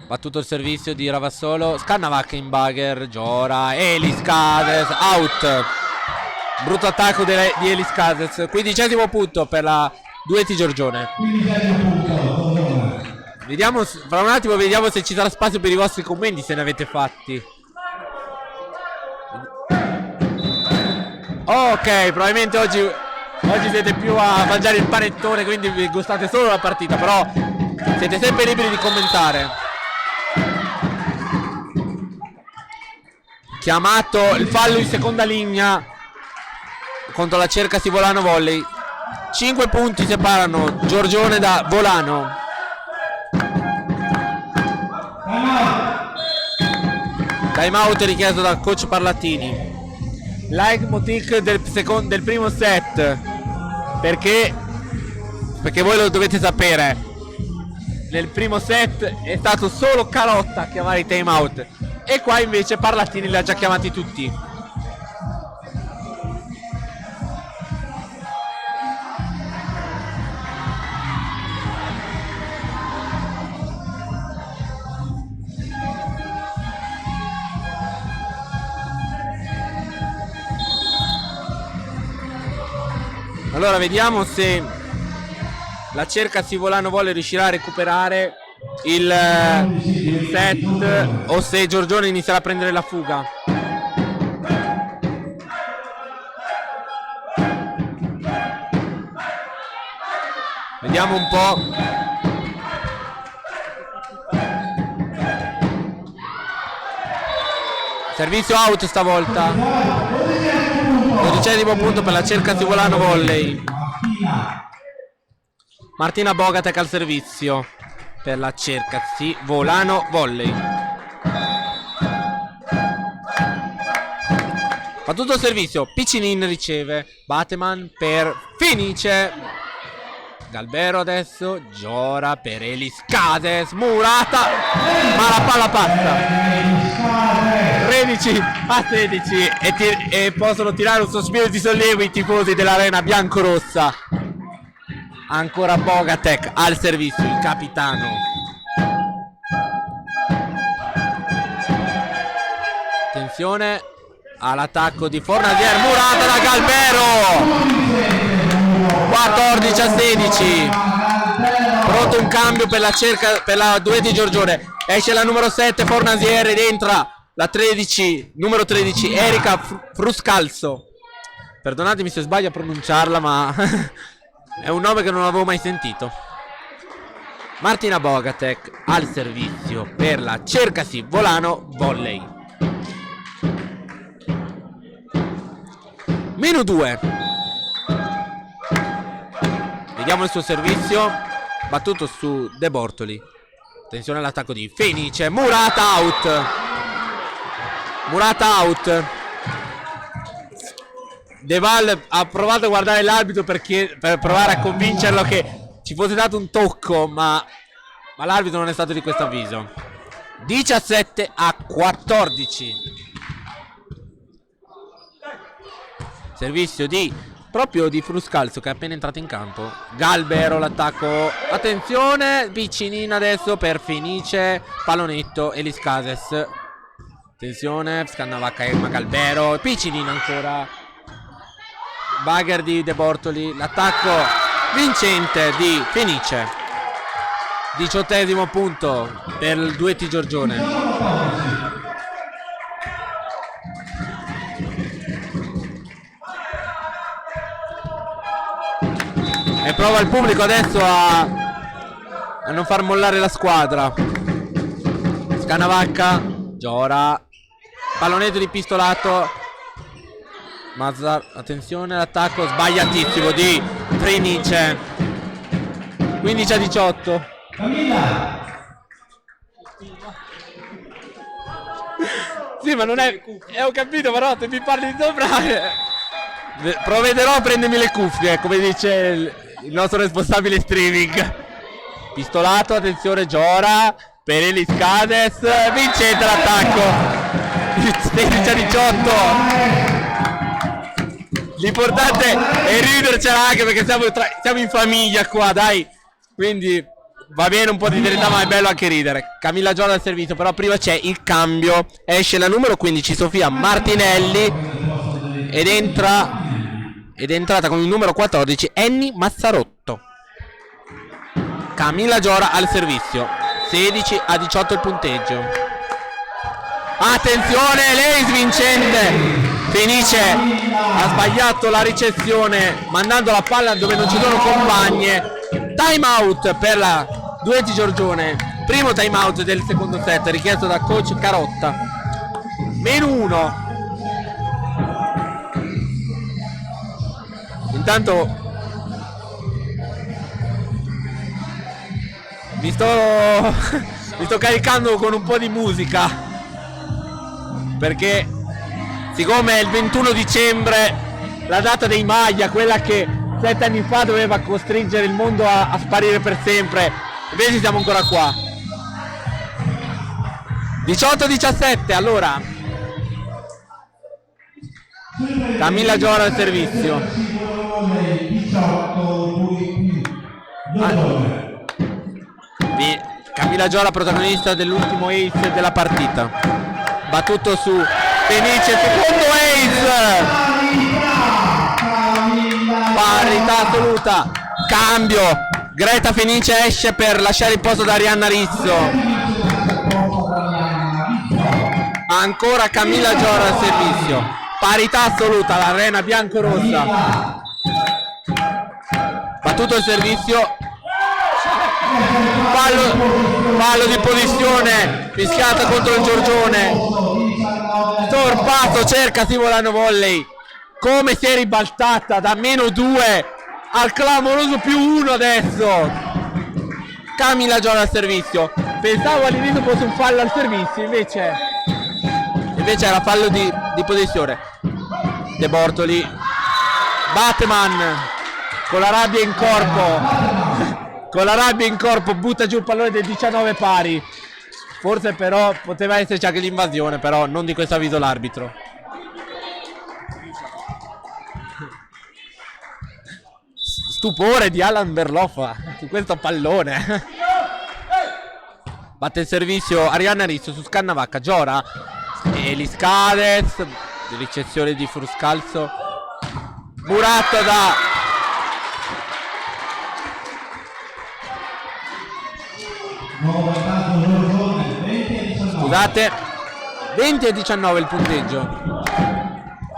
Battuto il servizio di Ravazzolo. Scannavacca in bugger. Giora. Eliscades. Out. Brutto attacco di Eliscades. 15° punto per la Duetti Giorgione. Vediamo, fra un attimo vediamo se ci sarà spazio per i vostri commenti, se ne avete fatti. Ok, probabilmente oggi siete più a mangiare il panettone, quindi vi gustate solo la partita, però siete sempre liberi di commentare. Chiamato il fallo in seconda linea contro la Cercasi Volano Volley. 5 punti separano Giorgione da Time out richiesto dal coach Parlatini. Leitmotiv del primo set. Perché voi lo dovete sapere. Nel primo set è stato solo Carotta a chiamare i time out. E qua invece Parlatini li ha già chiamati tutti. Allora vediamo se la Cercasi Volano Volley riuscirà a recuperare il set o se Giorgione inizierà a prendere la fuga. Vediamo un po'. Servizio out stavolta. 12° punto per la Cercasi Volano Volley. Martina Bogatek al servizio per la Cercasi Volano Volley. Fa tutto il servizio. Piccinin riceve. Bateman per Fenice. Galbero adesso. Giora per Elis Cades. Murata. Ma la palla passa. 13-16 e possono tirare un sospiro di sollievo i tifosi dell'Arena biancorossa. Ancora Bogatek al servizio, il capitano. Attenzione all'attacco di Fornasier. Murata da Galbero. 14-16. Pronto un cambio per la Duetti Giorgione. Esce la numero 7 Fornasier ed entra la 13, numero 13, Erika Fruscalzo. Perdonatemi se sbaglio a pronunciarla, ma è un nome che non avevo mai sentito. Martina Bogatek al servizio per la Cercasi Volano Volley. -2. Vediamo il suo servizio. Battuto su De Bortoli. Attenzione all'attacco di Fenice. Murata out. Murata out. Deval ha provato a guardare l'arbitro per provare a convincerlo che ci fosse dato un tocco, ma l'arbitro non è stato di questo avviso. 17-14. Servizio proprio di Fruscalzo che è appena entrato in campo. Galbero l'attacco. Attenzione, vicinina adesso per Fenice. Pallonetto Elis Cases. Attenzione, Scannavacca Erma Galbero. Piccinina ancora. Bagger di De Bortoli. L'attacco vincente di Fenice. 18° punto per il Duetti Giorgione. E prova il pubblico adesso a non far mollare la squadra. Scannavacca. Giora. Pallonetto di Pistolato. Mazzar, attenzione all'attacco sbagliatissimo di Fenice. 15-18. Sì, ma non è. Ho capito, però se mi parli di sopra. Provvederò a prendermi le cuffie, come dice il nostro responsabile streaming. Pistolato, attenzione, Giora per Elis Cades. Vincente l'attacco. 16-18. L'importante è ridercela anche perché siamo in famiglia qua, dai. Quindi va bene un po' di verità, ma è bello anche ridere. Camilla Giora al servizio, però prima c'è il cambio. Esce la numero 15 Sofia Martinelli ed è entrata con il numero 14 Annie Mazzarotto. Camilla Giora al servizio. 16-18 il punteggio. Attenzione, lei svincente. Fenice ha sbagliato la ricezione mandando la palla dove non ci sono compagne. Time out per la Duetti Giorgione. Primo time out del secondo set richiesto da coach Carotta. -1. Intanto mi sto caricando con un po' di musica. perché siccome è il 21 dicembre, la data dei Maglia, quella che 7 anni fa doveva costringere il mondo a sparire per sempre, invece siamo ancora qua. 18-17, allora Camilla Giora al servizio. Camilla Giora, protagonista dell'ultimo ace della partita. Battuto su Fenice, secondo ace. Parità assoluta. Cambio. Greta Fenice esce per lasciare il posto da Arianna Rizzo. Ancora Camilla Giora al servizio. Parità assoluta, l'arena bianco-rossa. Battuto il servizio. Fallo di posizione, fischiata contro il Giorgione. Sorpasso, cerca Sivolano Volley. Come si è ribaltata da -2 al clamoroso +1 adesso. Camilla Giora al servizio. Pensavo all'inizio fosse un fallo al servizio, invece era fallo di posizione. De Bortoli. Bateman con la rabbia in corpo. Butta giù il pallone del 19 pari. Forse però poteva esserci anche l'invasione, però non di questo avviso l'arbitro. Stupore di Alan Berloffa su questo pallone. Batte il servizio Arianna Rizzo su Scannavacca. Giora. Eliscades. Ricezione di Fruscalzo. Muratto da scusate, 20-19 il punteggio.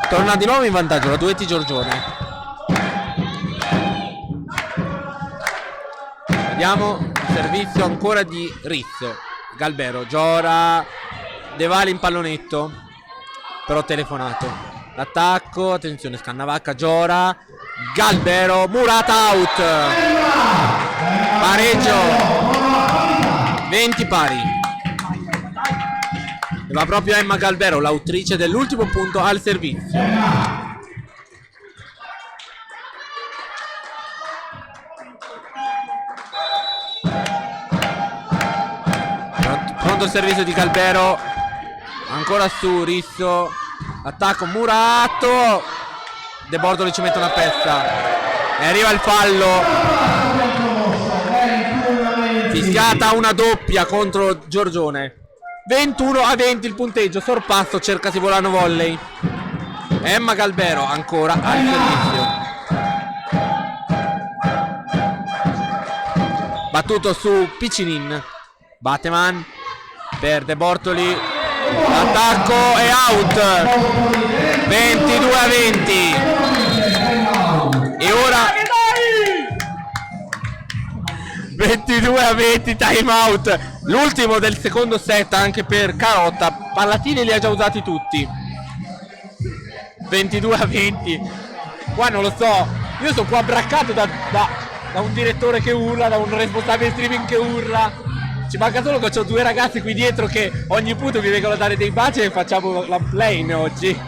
Torna di nuovo in vantaggio la Duetti Giorgione. Vediamo il servizio ancora di Rizzo. Galbero. Giora. De Vali in pallonetto, però telefonato. L'attacco, attenzione, Scannavacca. Giora. Galbero. Murata out. Pareggio. 20 pari. E va proprio Emma Galbero, l'autrice dell'ultimo punto, al servizio. Pronto il servizio di Galbero. Ancora su Rizzo. Attacco Murato. De Bortoli ci mette una pezza. E arriva il fallo. Fischiata una doppia contro Giorgione. 21-20 il punteggio. Sorpasso, cerca Sivolano Volley. Emma Galbero ancora al servizio. Battuto su Piccinin. Bateman per De Bortoli. Attacco e out. 22-20. E ora 22-20, time out. L'ultimo del secondo set anche per Carotta. Pallatini li ha già usati tutti. 22-20. Qua non lo so. Io sono qua braccato da un direttore che urla, da un responsabile streaming che urla. Ci manca solo che ho due ragazzi qui dietro che ogni punto mi vengono a dare dei baci e facciamo la plane oggi.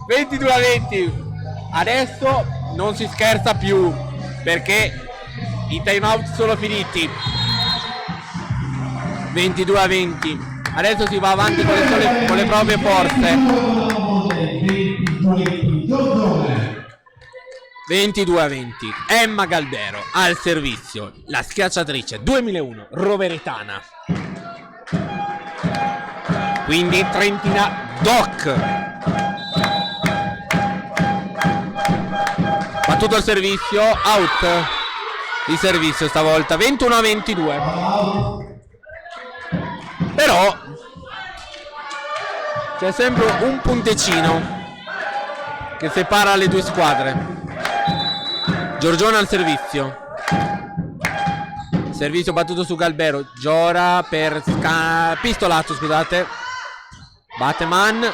22-20. Adesso non si scherza più, perché i time out sono finiti. 22-20. Adesso si va avanti con le proprie forze. 22-20. Emma Galbero al servizio. La schiacciatrice 2001 roveretana. Quindi Trentina Doc. Battuto il servizio. Out di servizio stavolta. 21-22. Però c'è sempre un punticino che separa le due squadre. Giorgione al servizio. Servizio battuto su Galbero. Giora per Pistolazzo, scusate. Bateman.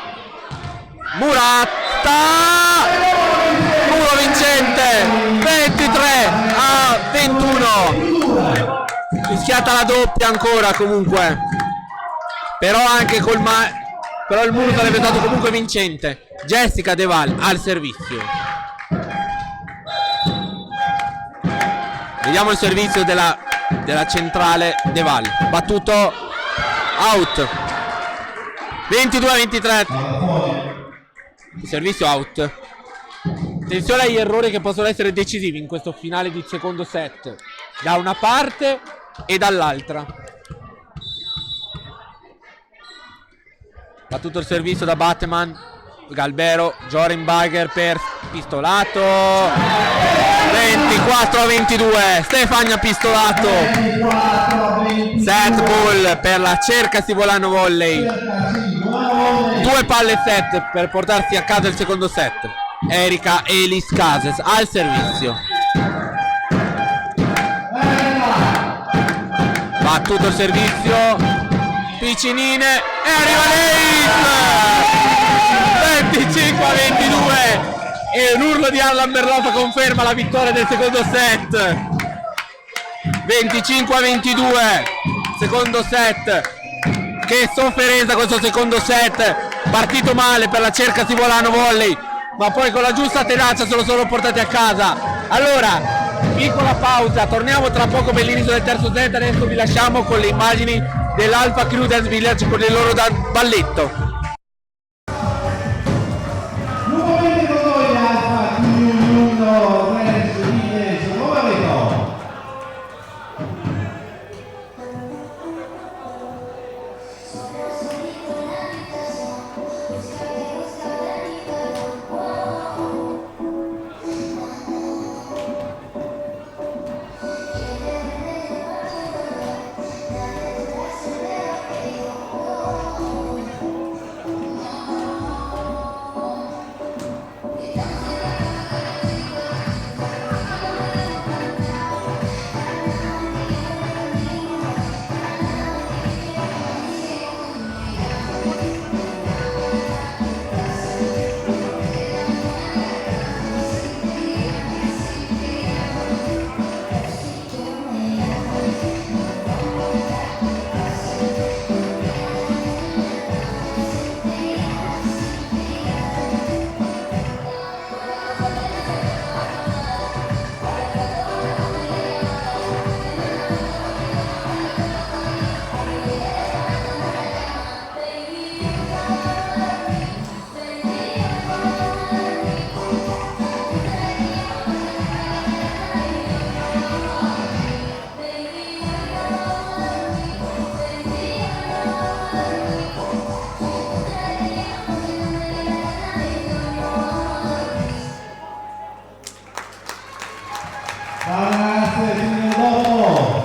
Muratta. Muro vincente. 23-21. Fischiata la doppia ancora comunque. Però anche però il muro sarebbe stato comunque vincente. Jessica De Val al servizio. Vediamo il servizio della centrale De Val. Battuto out. 22-23. Il servizio out. Attenzione agli errori che possono essere decisivi in questo finale di secondo set, da una parte e dall'altra. Battuto il servizio da Batman, Galbero, Joran Bagher per Pistolato. 24-22, Stefania Pistolato. Set ball per la Cercasi Volano Volley. 2 palle set per portarsi a casa il secondo set. Erika Elis Cases al servizio. Battuto il servizio, Piccinine e arriva l'Ace. 25-22 e un urlo di Allan Berloffa conferma la vittoria del secondo set. 25-22, secondo set. Che sofferenza questo secondo set, partito male per la Cercasi Volano Volley, ma poi con la giusta tenacia se lo sono portati a casa. Allora, piccola pausa, torniamo tra poco per l'inizio del terzo set. Adesso vi lasciamo con le immagini dell'Alpha Crew Dance Village con il loro balletto. Nuovamente con noi l'Alpha Crew Dance Village, nuova vedo. Grazie, signor Dopo.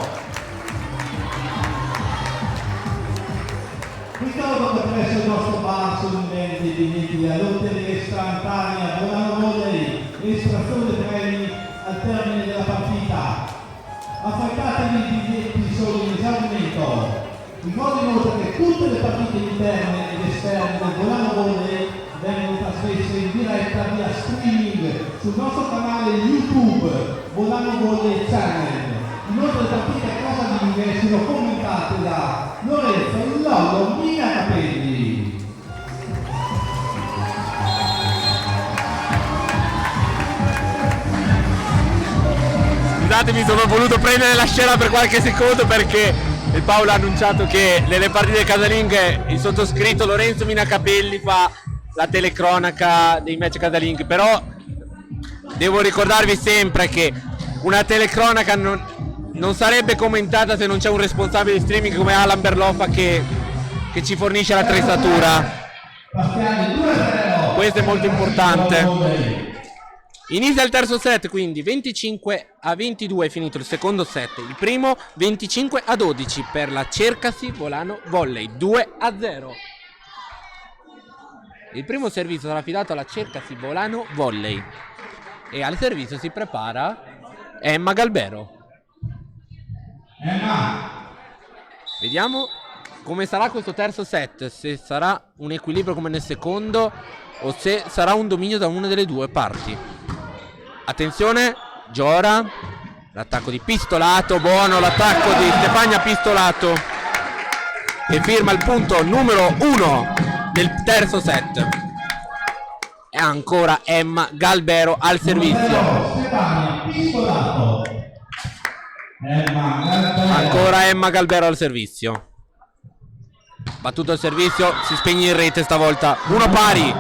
Ricordo che presso il nostro bar sono in vendita i biglietti della lotteria istantanea Volano Volley, estrazione dei premi al termine della partita. Affrettatevi, i biglietti sono in esaurimento. Ricordo inoltre che tutte le partite interne ed esterne del Volano Volley vengono trasmesse in diretta via streaming sul nostro canale YouTube Volano Volley Channel. Inoltre le partite a casa di Miguel sono commentate da Lorenzo Lollo Mina Capelli. Scusatemi, sono voluto prendere la scena per qualche secondo perché il Paolo ha annunciato che nelle partite casalinghe il sottoscritto Lorenzo Mina Capelli fa la telecronaca dei match casalinghi, però devo ricordarvi sempre che una telecronaca non sarebbe commentata se non c'è un responsabile di streaming come Allan Berloffa che ci fornisce l'attrezzatura. Questo è molto importante. Inizia il terzo set, quindi 25-22 è finito il secondo set, il primo 25-12 per la Cercasi Volano Volley, 2-0. Il primo servizio sarà affidato alla Cercasi Volano Volley e al servizio si prepara Emma Galbero. Vediamo come sarà questo terzo set, se sarà un equilibrio come nel secondo o se sarà un dominio da una delle due parti. Attenzione, Giora, l'attacco di Pistolato, buono l'attacco di Stefania Pistolato che firma il punto numero 1 del terzo set. E ancora Emma Galbero al servizio. Ancora Emma Galbero al servizio. Battuto il servizio, si spegne in rete stavolta. 1 pari.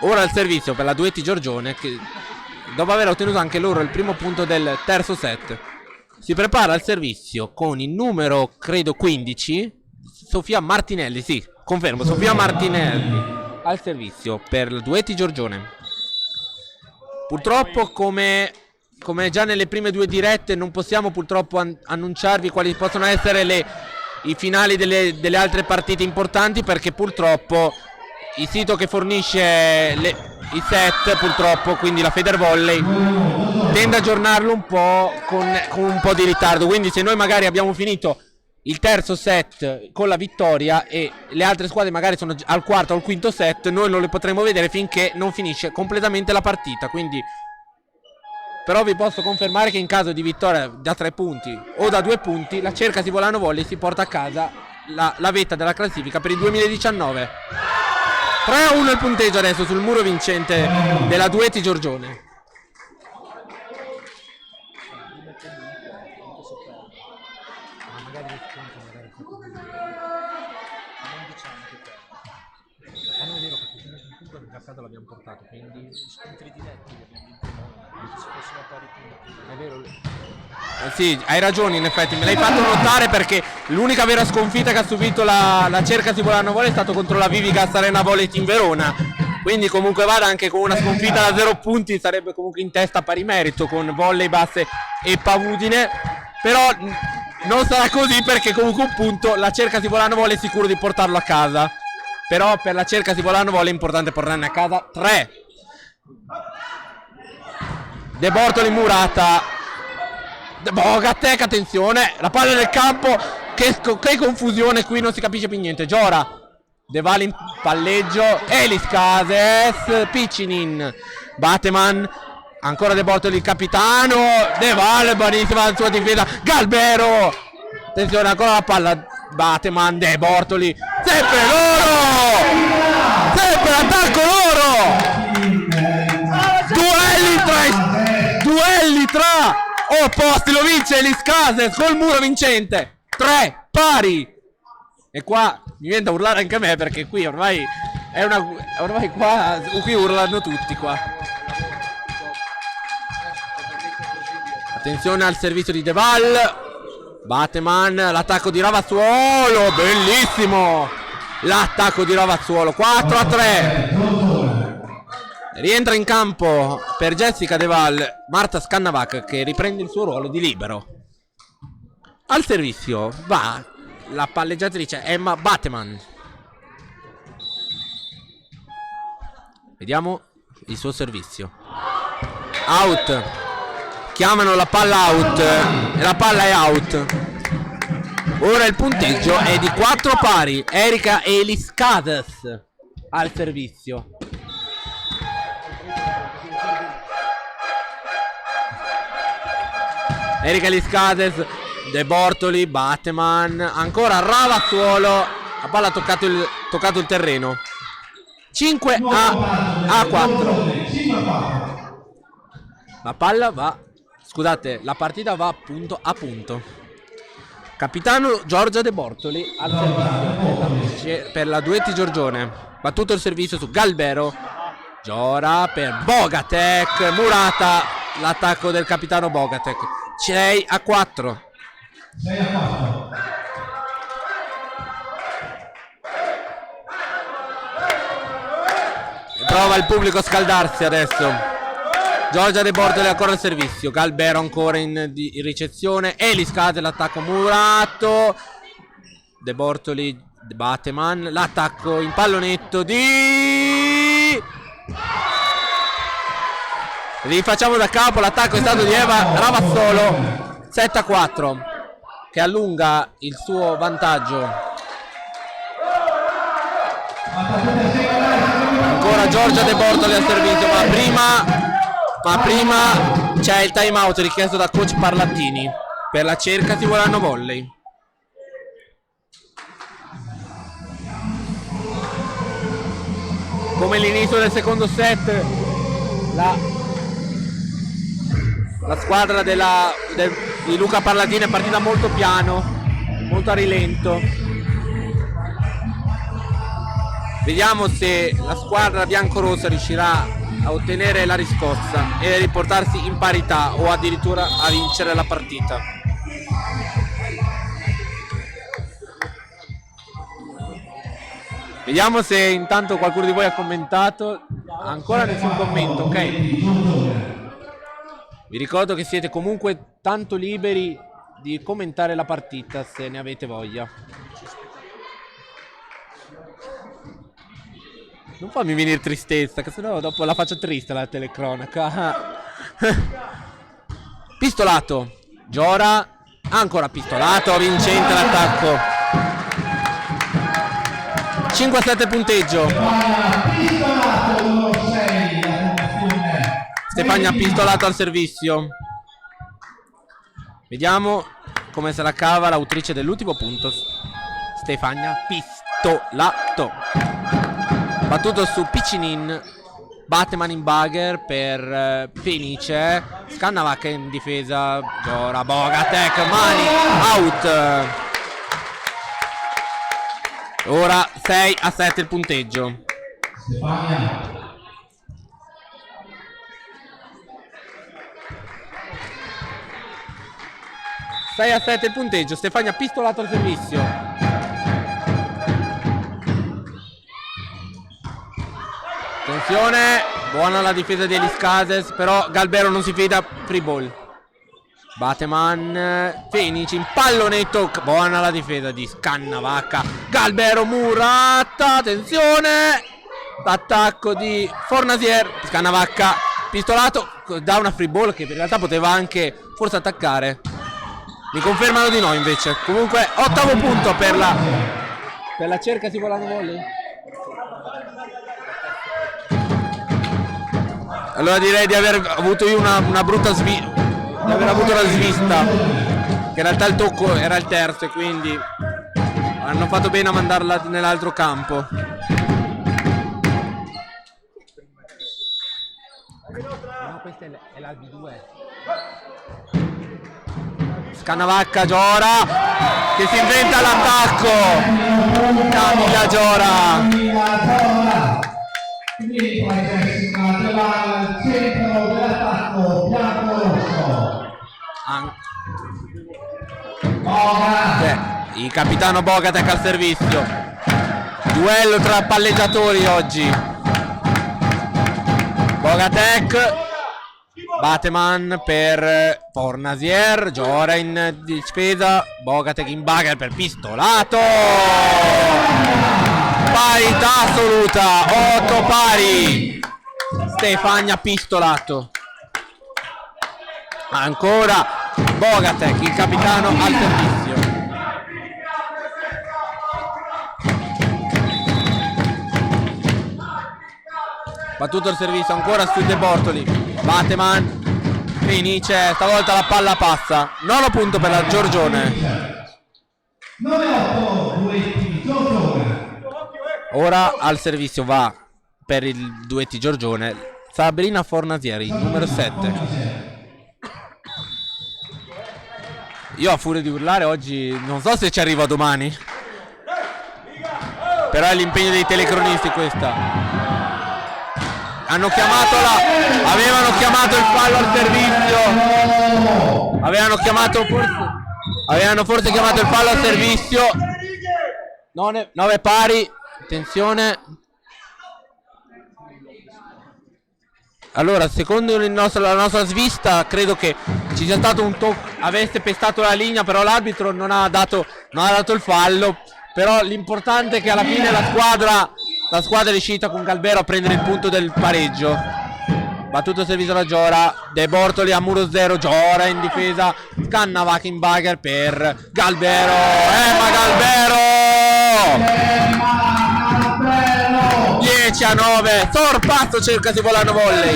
Ora il servizio per la Duetti Giorgione, che dopo aver ottenuto anche loro il primo punto del terzo set, si prepara al servizio con il numero, credo 15, Sofia Martinelli. Sì, confermo, Sofia Martinelli al servizio per la Duetti Giorgione. Purtroppo, come già nelle prime 2 dirette, non possiamo purtroppo annunciarvi quali possono essere i finali delle altre partite importanti, perché purtroppo il sito che fornisce i set, purtroppo, quindi la Federvolley, tende a aggiornarlo un po' con un po' di ritardo. Quindi se noi magari abbiamo finito il terzo set con la vittoria e le altre squadre magari sono al quarto o al quinto set, noi non le potremo vedere finché non finisce completamente la partita. Quindi però vi posso confermare che in caso di vittoria da 3 punti o da 2 punti, la Cercasi Volano Volley si porta a casa la vetta della classifica per il 2019. 3-1 il punteggio adesso sul muro vincente della Duetti Giorgione. L'abbiamo portato, quindi scontri diretti abbiamo vinto noi, se fossimo a pari punti. È vero. Sì, hai ragione, in effetti me l'hai fatto notare, perché l'unica vera sconfitta che ha subito la Cercasi Volano Volley è stato contro la Vivigas Arena Volley Team Verona. Quindi comunque vada, anche con una sconfitta da 0 punti sarebbe comunque in testa a pari merito con Volley Basse e Pavudine. Però non sarà così, perché comunque un punto la Cercasi Volano Volley è sicuro di portarlo a casa. Però per la Cercasi Volano Volley è importante portarne a casa 3. De Bortoli Murata. Bogatek, attenzione, la palla nel campo. Che confusione qui, non si capisce più niente. Giora, De Val in palleggio. Elis Cases, Piccinin, Bateman. Ancora De Bortoli il capitano. De Val, buonissima la sua difesa. Galbero, attenzione, ancora la palla. Bateman, De Bortoli. Sempre loro! Sempre l'attacco loro! Duelli tra opposti, lo vince Elis Cases col muro vincente. 3 pari. E qua mi viene da urlare anche a me, perché qui ormai è ormai qua qui urlano tutti qua. Attenzione al servizio di De Val. Bateman, l'attacco di Ravazzuolo, bellissimo l'attacco di Ravazzuolo. 4-3. Rientra in campo per Jessica De Val Marta Scannavac, che riprende il suo ruolo di libero. Al servizio va la palleggiatrice Emma Bateman. Vediamo il suo servizio. Out. Chiamano la palla out e la palla è out. Ora il punteggio è di 4 pari. Erika Elis Cases al servizio. Erika Elis Cases, De Bortoli, Bateman, ancora Ravazzuolo. La palla ha toccato il terreno. 5-4. La palla va. Scusate, la partita va punto a punto. Capitano Giorgia De Bortoli al servizio per la Duetti Giorgione. Battuto il servizio su Galbero. Giora per Bogatek. Murata, l'attacco del capitano Bogatek. 6-4. Prova il pubblico a scaldarsi adesso. Giorgia De Bortoli ancora al servizio. Galbero ancora in ricezione. Elis cade l'attacco murato. De Bortoli, Bateman. L'attacco in pallonetto di... Rifacciamo da capo. L'attacco è stato di Eva Ravazzuolo. 7-4, che allunga il suo vantaggio. Ancora Giorgia De Bortoli al servizio, ma prima c'è il time out richiesto da coach Parlattini per la Cercasi Volano Volley. come l'inizio del secondo set, la squadra di Luca Parlatini è partita molto piano, molto a rilento. Vediamo se la squadra biancorossa riuscirà a ottenere la riscossa e riportarsi in parità o addirittura a vincere la partita. Vediamo se intanto qualcuno di voi ha commentato. Ancora nessun commento, ok? Vi ricordo che siete comunque tanto liberi di commentare la partita se ne avete voglia. Non fammi venire tristezza, che sennò dopo la faccio triste la telecronaca. Pistolato. Giora. Ancora pistolato. Vincente l'attacco. 5-7 punteggio. Stefania pistolato al servizio. Vediamo come se la cava l'autrice dell'ultimo punto. Stefania pistolato. Battuto su Piccinin. Batman in bugger per Fenice. Scannavacca in difesa. Giora. Bogatek. Mani. Out. Ora 6-7 il punteggio. Stefania. 6-7 il punteggio. Stefania pistolato al servizio. Attenzione, buona la difesa di Elis Cases, però Galbero non si fida, free ball. Bateman, Fenici in pallonetto, buona la difesa di Scannavacca. Galbero Muratta, attenzione, l'attacco di Fornasier. Scannavacca pistolato, dà una free ball che in realtà poteva anche forse attaccare. Mi confermano di no invece. Comunque ottavo punto per la cerca si volano volley. Allora direi di aver avuto io una brutta svista, di aver avuto la svista, che in realtà il tocco era il terzo e quindi hanno fatto bene a mandarla nell'altro campo. No, questa è la B2. Scannavacca, Giora che si inventa l'attacco. Camilla Giora. Quindi poi Jessica al centro dell'attacco bianco-rosso. Il capitano Bogatek al servizio. Duello tra palleggiatori oggi. Bogatek. Bateman per Fornasier. Giora in difesa. Bogatek in bugger per pistolato. Parità assoluta. 8 pari. Stefania pistolato. Ancora Bogatek, il capitano al servizio. Battuto il servizio ancora su De Bortoli. Bateman, Fenice, stavolta la palla passa. Nono punto per la Giorgione. 9-8 duetti Giorgione. Ora al servizio va per il duetti Giorgione Sabrina Fornasieri, numero 7. Io a furia di urlare oggi non so se ci arrivo domani, però è l'impegno dei telecronisti questa. Avevano chiamato il fallo al servizio. Avevano forse chiamato il fallo al servizio. 9 pari. Attenzione. Allora, secondo la nostra svista, credo che ci sia stato un tocco, avesse pestato la linea, però l'arbitro non ha dato il fallo. Però l'importante è che alla fine la squadra è riuscita con Galbero a prendere il punto del pareggio. Battuto il servizio da Giora. De Bortoli a muro 0. Giora in difesa. Scannavacca in bugger per Galbero. Ma Galbero! 10-9. Sorpasso cerca si volano volley.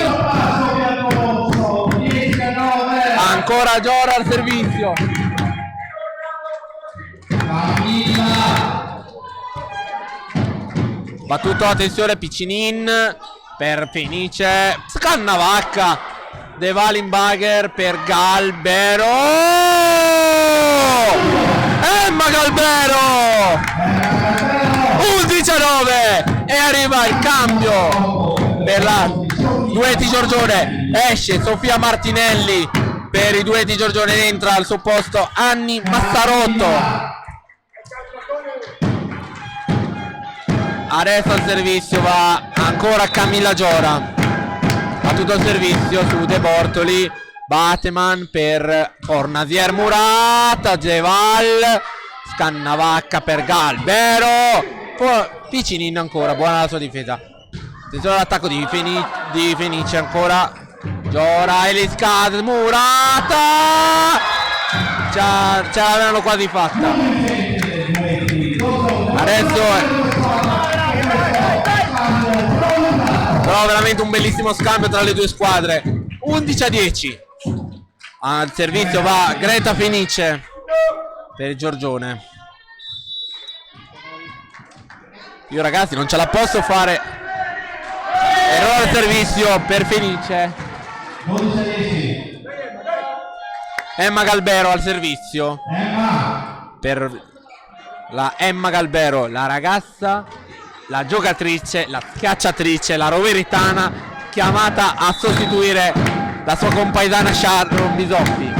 Ancora Giora al servizio. Battuto, attenzione, Piccinin per Fenice. Scannavacca, De Valimbager per Galbero. Emma Galbero! 11-9 e arriva il cambio per la Duetti Giorgione. Esce Sofia Martinelli per i Duetti Giorgione, entra al suo posto Anni Massarotto. Adesso al servizio va ancora Camilla Giora. Ha tutto il servizio su De Bortoli. Bateman per Fornasier Murata. Geval. Scannavacca per Galbero. Piccinin ancora, buona la sua difesa. Attenzione all'attacco di Fenice ancora. Giora, Eliscade, Murata. Ce l'avevano quasi fatta. Adesso però veramente un bellissimo scambio tra le due squadre. 11-10. Al servizio va Greta Fenice per il Giorgione. Io ragazzi non ce la posso fare. Errore al servizio per Fenice. Emma Galbero al servizio per la Emma Galbero, la ragazza, la giocatrice, la schiacciatrice, la roveritana, chiamata a sostituire la sua compaesana Sharon Bisoffi.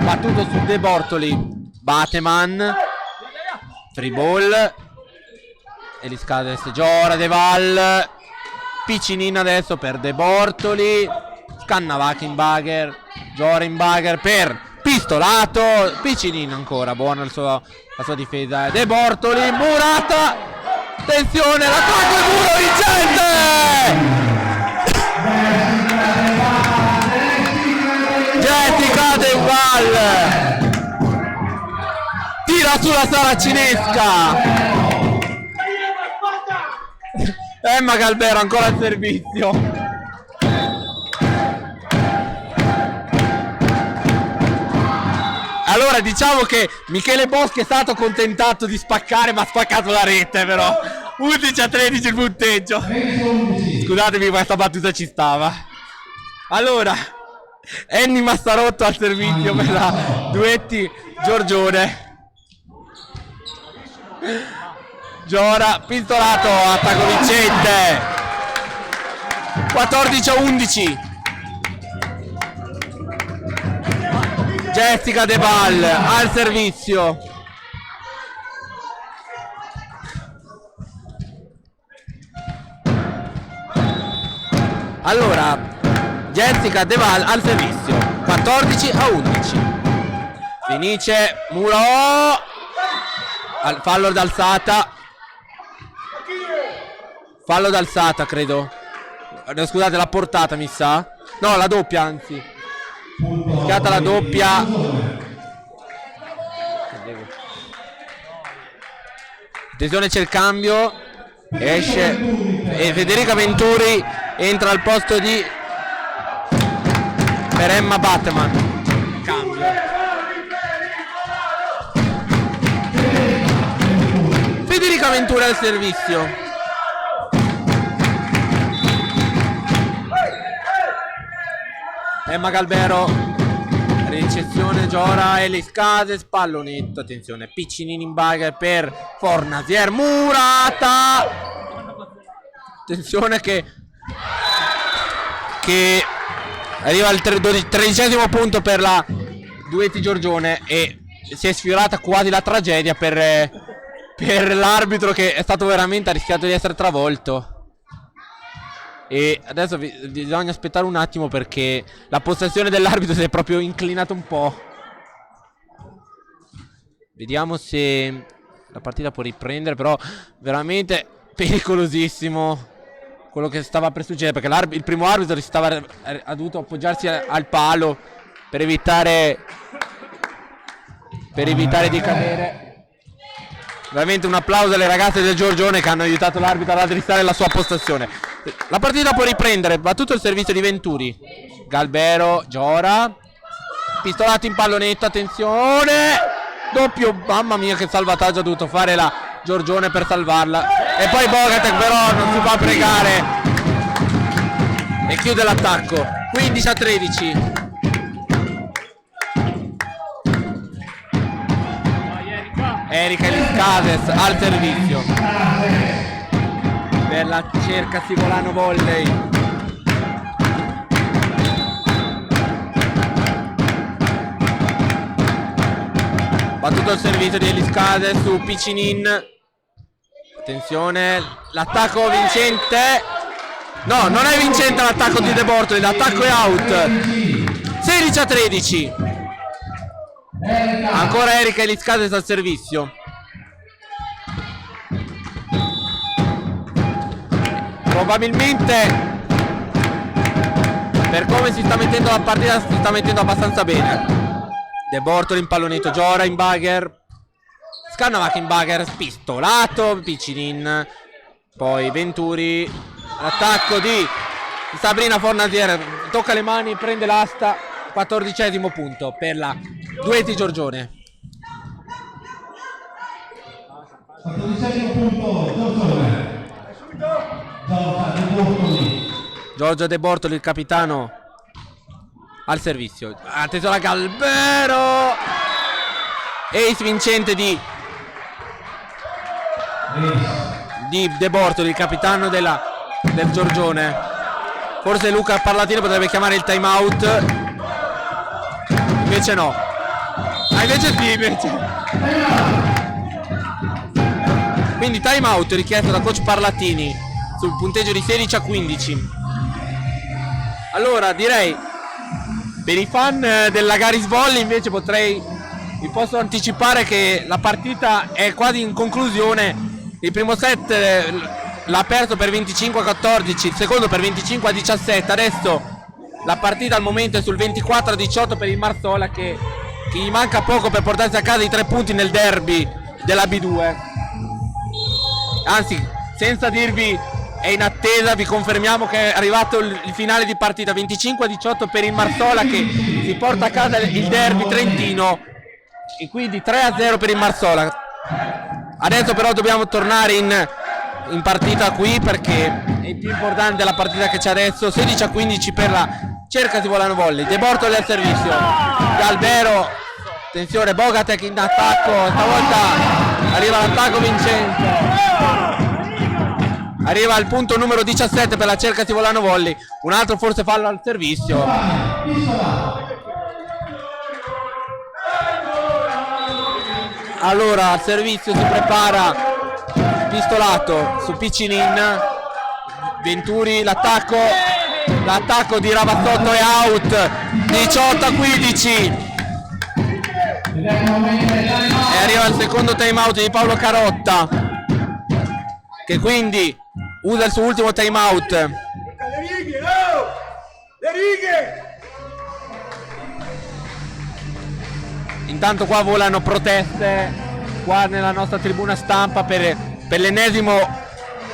Battuto su De Bortoli. Bateman. Free ball. Eliscades Giora, De Val. Piccinin adesso per De Bortoli. Scannavacca Giora in bagger per Pistolato. Piccinin ancora, buona la sua difesa. De Bortoli, Murata. Attenzione, l'attacco è muro vincente. Jessica De Val tira sulla saracinesca. Emma Galbero ancora al servizio. Allora diciamo che Michele Boschi è stato contentato di spaccare, ma ha spaccato la rete però. 11-13 il punteggio. Scusatemi, questa battuta ci stava. Allora Anni Massarotto al servizio per la Duetti Giorgione. Giora, Pistolato, attacco vincente. 14-11. Jessica De Val al servizio. Allora Jessica De Val al servizio. 14-11. Fenice Muro. Fallo d'alzata. Fallo d'alzata credo. Scusate, la portata mi sa. No, la doppia anzi. Schiata la doppia. Attenzione, c'è il cambio. Esce e Federica Venturi entra al posto di per Emma Bateman. Cambio. Federica Venturi al servizio. Emma Galbero, ricezione Giora, Eliscades, pallonetto, attenzione, Piccinin in bagger per Fornasier Murata. Attenzione che arriva il 13° punto per la Duetti Giorgione e si è sfiorata quasi la tragedia per l'arbitro, che è stato veramente, ha rischiato di essere travolto. E adesso bisogna aspettare un attimo perché la postazione dell'arbitro si è proprio inclinata un po'. Vediamo se la partita può riprendere, però veramente pericolosissimo quello che stava per succedere, perché il primo arbitro ha dovuto appoggiarsi al palo per evitare di cadere. Veramente un applauso alle ragazze del Giorgione che hanno aiutato l'arbitro ad addrizzare la sua postazione. La partita può riprendere, battuto il servizio di Venturi. Galbero, Giora. Pistolato in pallonetto, attenzione. Doppio, mamma mia che salvataggio ha dovuto fare la Giorgione per salvarla. E poi Bogatek però non si fa pregare e chiude l'attacco. 15-13. Erika Eliscades al servizio per la Cerca Sivolano Volley. Battuto il servizio di Eliscades su Piccinin. Attenzione, l'attacco vincente. No, non è vincente l'attacco di De Bortoli, l'attacco è out. 16-13. Ancora Erika Eliscades al servizio. Probabilmente per come si sta mettendo la partita si sta mettendo abbastanza bene. De Bortoli impallonito, Giora in bagger, Scannavac in bagger, spistolato, Piccinin, poi Venturi, l'attacco di Sabrina Fornasier, tocca le mani, prende l'asta, 14° punto per la Dueti Giorgione. 14° punto, Giorgio De Bortoli, il capitano, al servizio. Attenzione a Galbero, ace vincente di De Bortoli, il capitano del Giorgione. Forse Luca Parlatino potrebbe chiamare il time out, invece no. Invece sì, invece. Quindi time out richiesto da coach Parlatini sul punteggio di 16-15. Allora direi, per i fan della Garis Volley invece vi posso anticipare che la partita è quasi in conclusione. Il primo set l'ha perso per 25-14, il secondo per 25-17. Adesso la partita al momento è sul 24-18 per il Marsola, che gli manca poco per portarsi a casa i 3 punti nel derby della B2. Anzi, senza dirvi è in attesa, vi confermiamo che è arrivato il finale di partita, 25-18 per il Marsola, che si porta a casa il derby trentino, e quindi 3-0 per il Marsola. Adesso però dobbiamo tornare in partita qui, perché è più importante la partita che c'è adesso. 16-15 per la Cerca Sivolano Volley. De Bortoli al servizio, Galbero, attenzione, Bogatek in attacco, stavolta arriva l'attacco vincente. Arriva al punto numero 17 per la Cerca Sivolano Volley. Un altro forse fallo al servizio. Allora al servizio si prepara pistolato su Piccinin. Venturi, l'attacco di Ravazzotto è out. 18-15. E arriva il secondo time out di Paolo Carotta, che quindi usa il suo ultimo time out. Le righe! Intanto qua volano proteste qua nella nostra tribuna stampa per l'ennesimo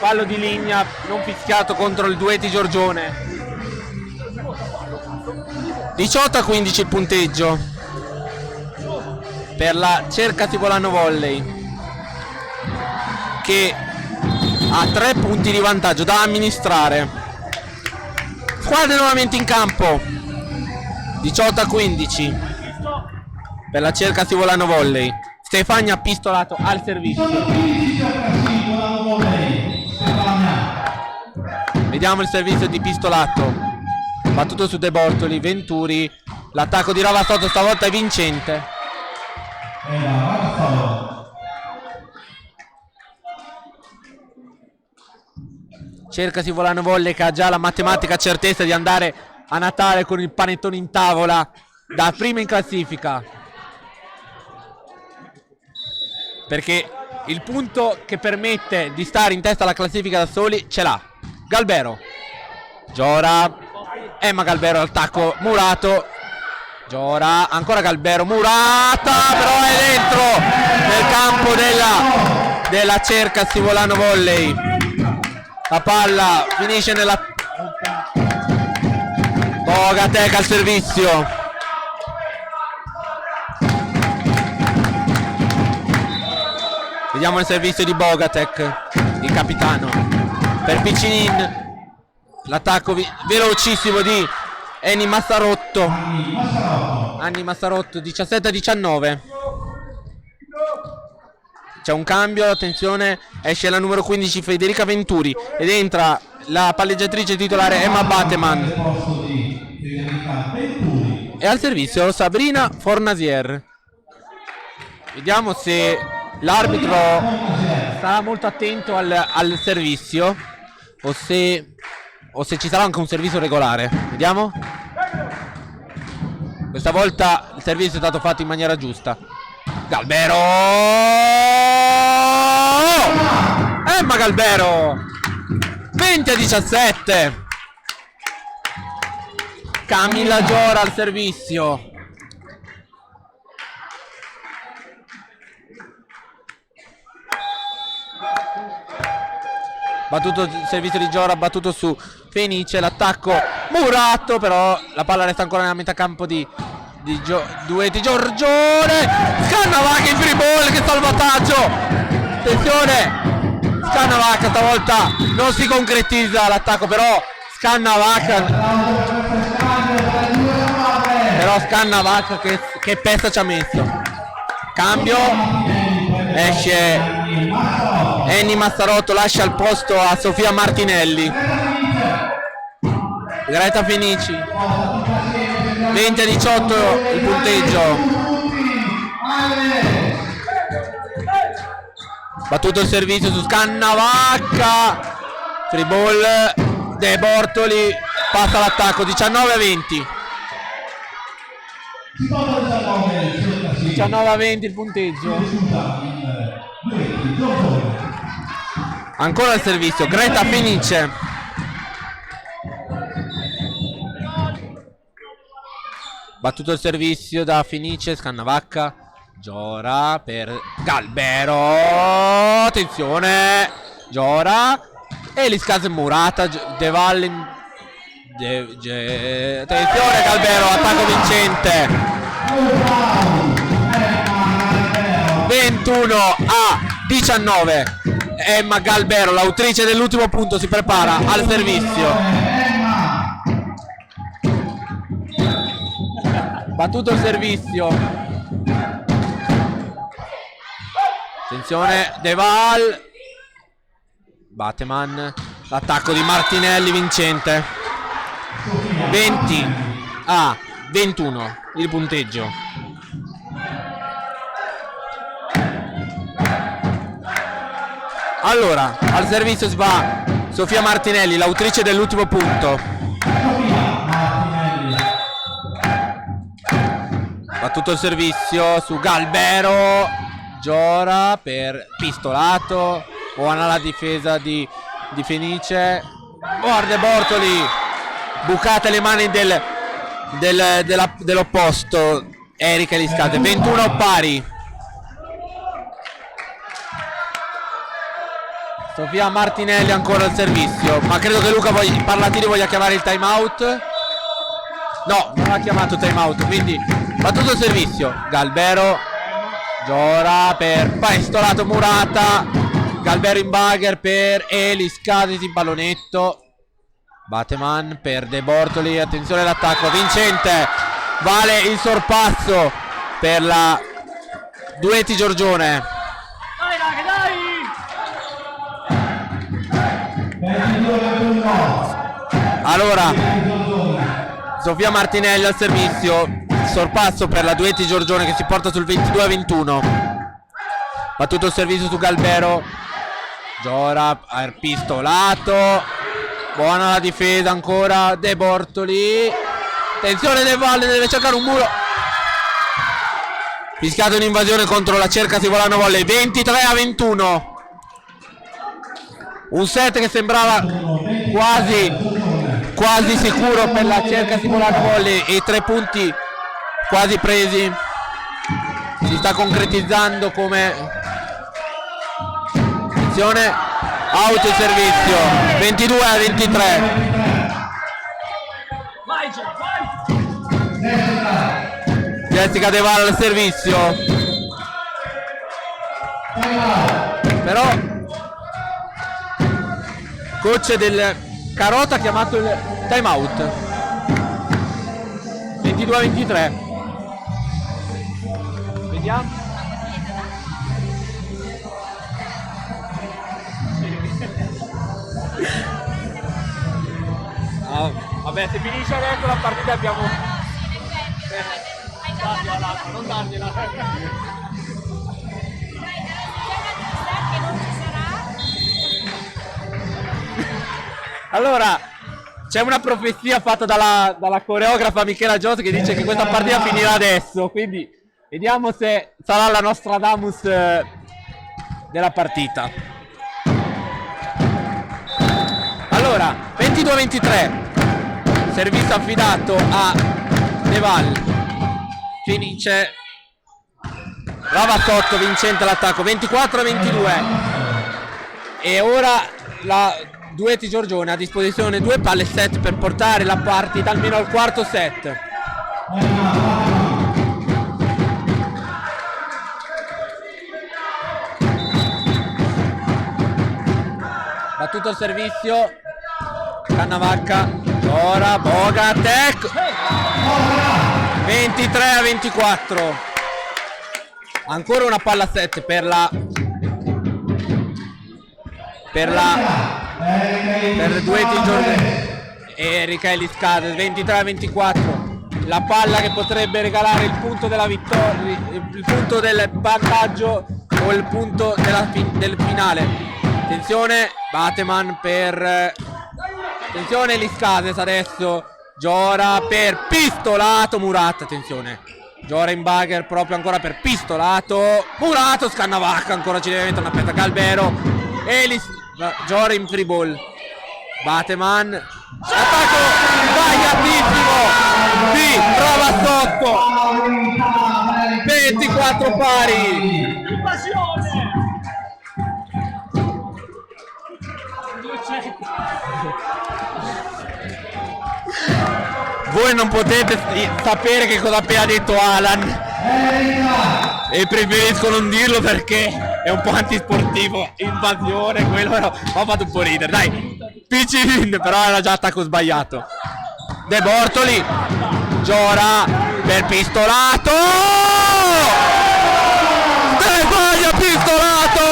fallo di linea non fischiato contro il Dueti Giorgione. 18-15 il punteggio per la Cerca Sivolano Volley, che ha 3 punti di vantaggio da amministrare. Squadre nuovamente in campo. 18-15 per la Cerca Sivolano Volley. Stefania pistolato al servizio. Vediamo il servizio di pistolato. Battuto su De Bortoli, Venturi. L'attacco di Ravazzotto stavolta è vincente. Cerca Sivolano Volley, che ha già la matematica certezza di andare a Natale con il panettone in tavola da prima in classifica, perché il punto che permette di stare in testa alla classifica da soli ce l'ha. Galbero, Giora, Emma Galbero, l'attacco murato, Giora, ancora Galbero, murata, però è dentro nel campo della Cerca Sivolano Volley. La palla finisce nella Bogatek al servizio. Vediamo il servizio di Bogatek. Il capitano per Piccinin. L'attacco velocissimo di Anni Massarotto. Anni Massarotto 17-19. C'è un cambio, attenzione, esce la numero 15 Federica Venturi ed entra la palleggiatrice titolare Emma Bateman. E al servizio Sabrina Fornasier. Vediamo se l'arbitro sarà molto attento al servizio o se ci sarà anche un servizio regolare. Vediamo. Questa volta il servizio è stato fatto in maniera giusta. Galbero! Emma Galbero! 20-17. Camilla Giora al servizio. Battuto il servizio di Giora, battuto su Fenice, l'attacco murato, però la palla resta ancora nella metà campo di Duetti. Giorgione, Scannavacca in free ball, che salvataggio, attenzione, Scannavacca stavolta non si concretizza l'attacco, però Scannavacca che pesta ci ha messo. Cambio, esce Anni Massarotto, lascia il posto a Sofia Martinelli. Greta Fenici, 20-18 il punteggio. Battuto il servizio su Scannavacca, free ball, De Bortoli passa l'attacco, 19-20. 19-20 il punteggio. Ancora il servizio, Greta Fenice. Battuto il servizio da Fenice, Scannavacca. Giora per Galbero. Attenzione, Giora. Eliscase Murata, De Valle. Attenzione Galbero, attacco vincente. 21-19. Emma Galbero, l'autrice dell'ultimo punto, si prepara al servizio. Battuto il servizio. Attenzione, De Val. Bateman. L'attacco di Martinelli vincente. 20-21 il punteggio. Allora, al servizio si va Sofia Martinelli, l'autrice dell'ultimo punto. Battuto il servizio su Galbero. Giora per pistolato. Buona la difesa di Fenice. Guarda Bortoli. Bucate le mani dell'opposto. Erika Eliscate. 21 pari. Sofia Martinelli ancora al servizio, ma credo che Luca Parlatini voglia chiamare il time out. No, non ha chiamato time out, quindi battuto il servizio. Galbero, Giora per pistolato Murata. Galbero in bagger per Eliscate in pallonetto. Bateman per De Bortoli, attenzione all'attacco vincente. Vale il sorpasso per la Duetti Giorgione. Dai raga, dai! Allora, Sofia Martinelli al servizio, sorpasso per la Duetti Giorgione che si porta sul 22-21. Battuto il servizio su Galbero. Giora pistolato. Buona la difesa ancora De Bortoli. Attenzione De Valle, deve cercare un muro. Fischiato un'invasione contro la Cerca Sivolano Volley. 23-21. Un set che sembrava quasi sicuro per la Cerca Sivolano Volley e 3 punti quasi presi. Si sta concretizzando come... Attenzione, out il servizio. 22-23. Vai, vai! Jessica De Valle al servizio. coach del Carota ha chiamato il time out. 22-23. Vediamo. Vabbè, se finisce adesso la partita abbiamo... Non dargliela. Allora, c'è una profezia fatta dalla coreografa Michela Giotto che dice che questa partita finirà adesso, quindi vediamo se sarà la Nostradamus della partita. Allora, 22-23, servizio affidato a Deval, finisce, brava sotto, vincente l'attacco, 24-22, e ora la Duetti Giorgione a disposizione 2 palle set per portare la partita almeno al quarto set. Battuto il servizio, Cannavacca, ora Bogatek, 23-24, ancora una palla set per Duetti Giorgione, Erika Eliscade, 23-24, la palla che potrebbe regalare il punto della vittoria, il punto del vantaggio o il punto del finale. Attenzione, Bateman per... attenzione Eliscades adesso, Giora per pistolato, Murat, attenzione. Giora in bagger proprio ancora per pistolato, Murato, Scannavacca, ancora ci deve mettere una pezza Galbero, Giora in free ball. Bateman, attacco sbagliatissimo, sì, prova sotto, 24 pari. Voi non potete sapere che cosa ha appena detto Alan e preferisco non dirlo perché è un po' antisportivo. Invasione, quello però ho fatto un po' ridere, dai. Piccin, però era già attacco sbagliato. De Bortoli, Giora per pistolato, sbaglia pistolato,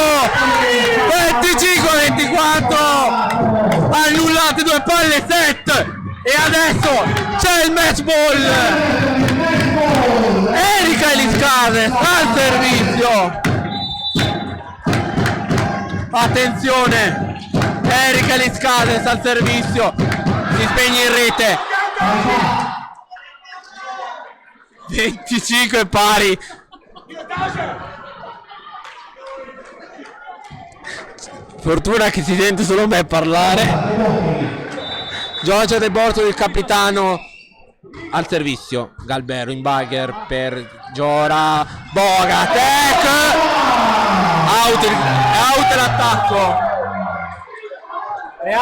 25-24, annullate 2 palle set. E adesso c'è il match ball. Erika Eliscades al servizio. Attenzione, Erika Eliscades al servizio. Si spegne in rete. 25 pari. Fortuna che si sente solo me parlare. Giorgio De Bortoli, il capitano, al servizio. Galbero in bagger per Giora, Bogatek, out l'attacco, è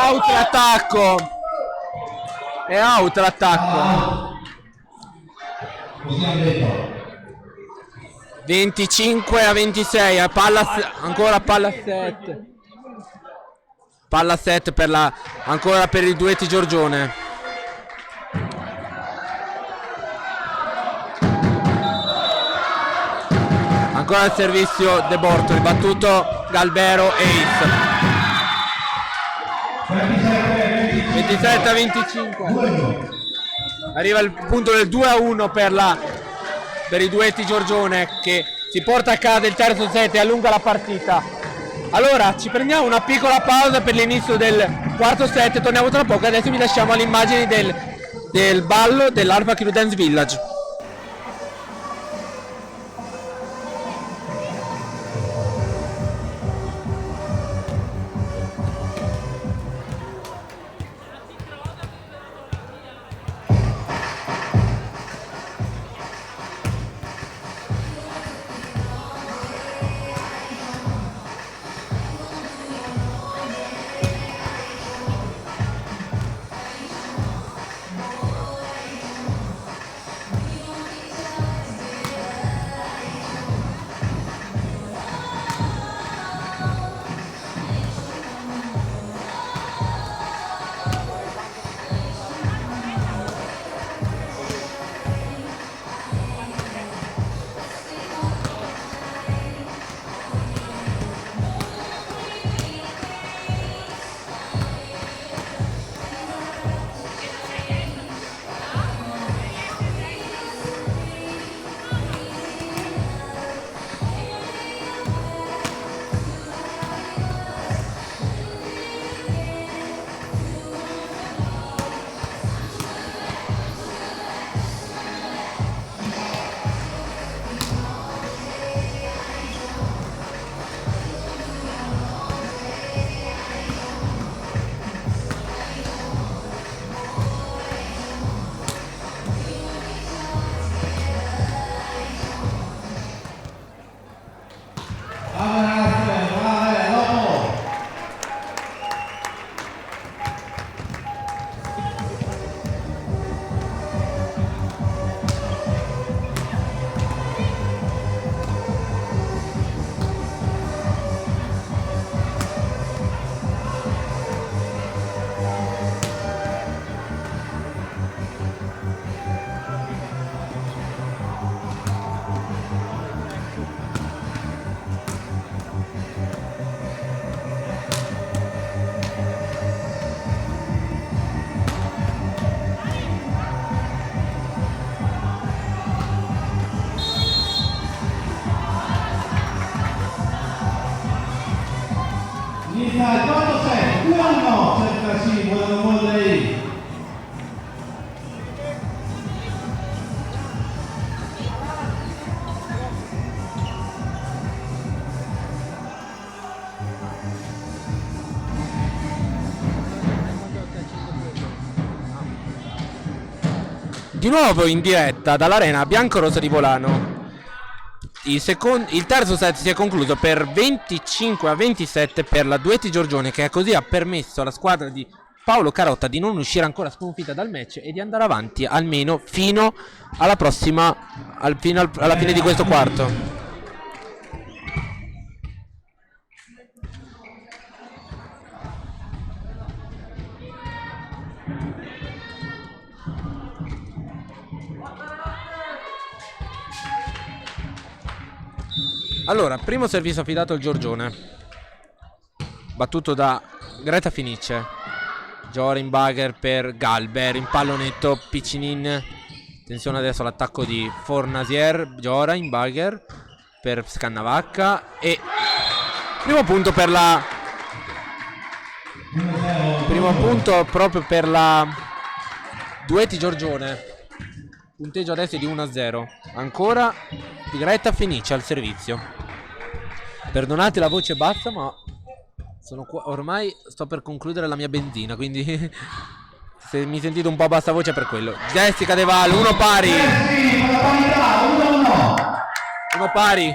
out l'attacco, 25-26, ancora palla set. Palla set per ancora per i Duetti Giorgione. Ancora al servizio De Bortoli, battuto Galbero, ace. 27-25. Arriva il punto del 2-1 per i Duetti Giorgione, che si porta a casa il terzo set e allunga la partita. Allora, ci prendiamo una piccola pausa per l'inizio del quarto set, torniamo tra poco. Adesso vi lasciamo alle immagini del ballo dell'Alpha Crew Dance Village. Di nuovo in diretta dall'arena biancorossa di Volano. Il terzo set si è concluso per 25-27 per la Duetti Giorgione, che così ha permesso alla squadra di Paolo Carotta di non uscire ancora sconfitta dal match e di andare avanti almeno fino alla alla fine di questo quarto. Allora, primo servizio affidato al Giorgione, battuto da Greta Finice. Giora in bagger per Galber, in pallonetto Piccinin. Attenzione adesso all'attacco di Fornasier. Giora in bagger per Scannavacca. E primo punto per la... Primo punto proprio per la Duetti Giorgione. Punteggio adesso è di 1-0. Ancora Greta Finice al servizio. Perdonate la voce bassa, ma sono qua, ormai sto per concludere la mia benzina, quindi se mi sentite un po' a bassa voce è per quello. Jessica De Val, 1 pari. 1 pari.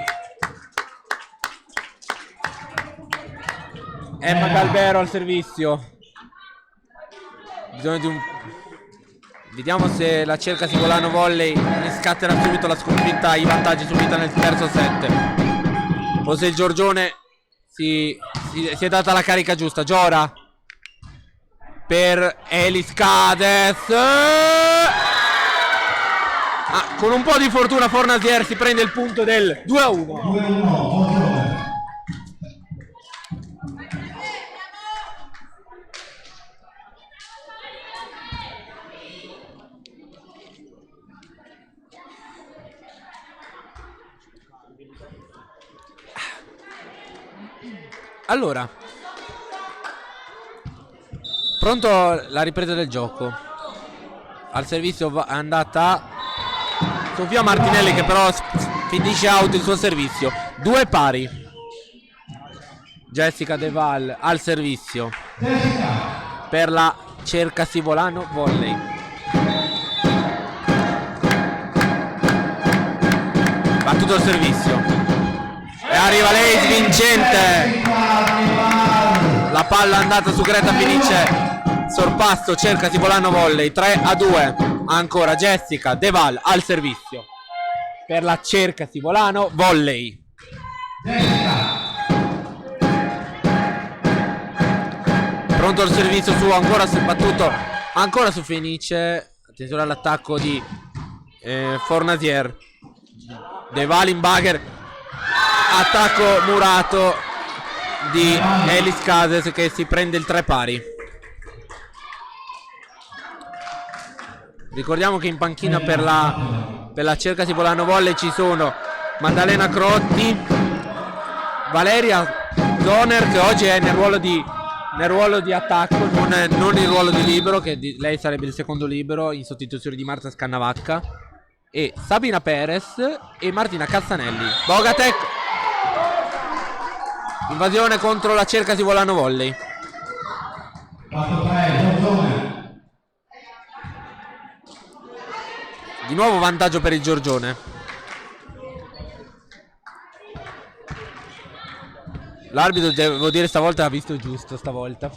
Emma Calvero al servizio. Bisogno di un... Vediamo se la Cercasi Volano Volley riscatterà subito la sconfitta, i vantaggi subito nel terzo set. O se il Giorgione si è data la carica giusta. Giora per Elis Cades. Con un po' di fortuna Fornasier si prende il punto del 2-1. Allora, pronto la ripresa del gioco. Al servizio è andata Sofia Martinelli, che però finisce out il suo servizio. 2 pari. Jessica De Val al servizio per la Cercasi Volano Volley. Battuto il servizio e arriva lei svincente. La palla è andata su Greta Finice. Sorpasso Cercasi Volano Volley. 3-2. Ancora Jessica De Val al servizio per la Cercasi Volano Volley. Pronto il servizio su, ancora battuto ancora su Finice. Attenzione all'attacco di Fornasier. De Val in bagger. Attacco murato di Elis Cades, che si prende il 3 pari. Ricordiamo che in panchina per la Cercasi Volano Volley ci sono Maddalena Crotti, Valeria Zoner, che oggi è nel ruolo di attacco, non il ruolo di libero, che lei sarebbe il secondo libero in sostituzione di Marta Scannavacca, e Sabina Perez e Martina Cazzanelli. Bogatek, invasione contro la Cercasi Volano Volley. Di nuovo vantaggio per il Giorgione. L'arbitro, devo dire, stavolta ha visto giusto stavolta.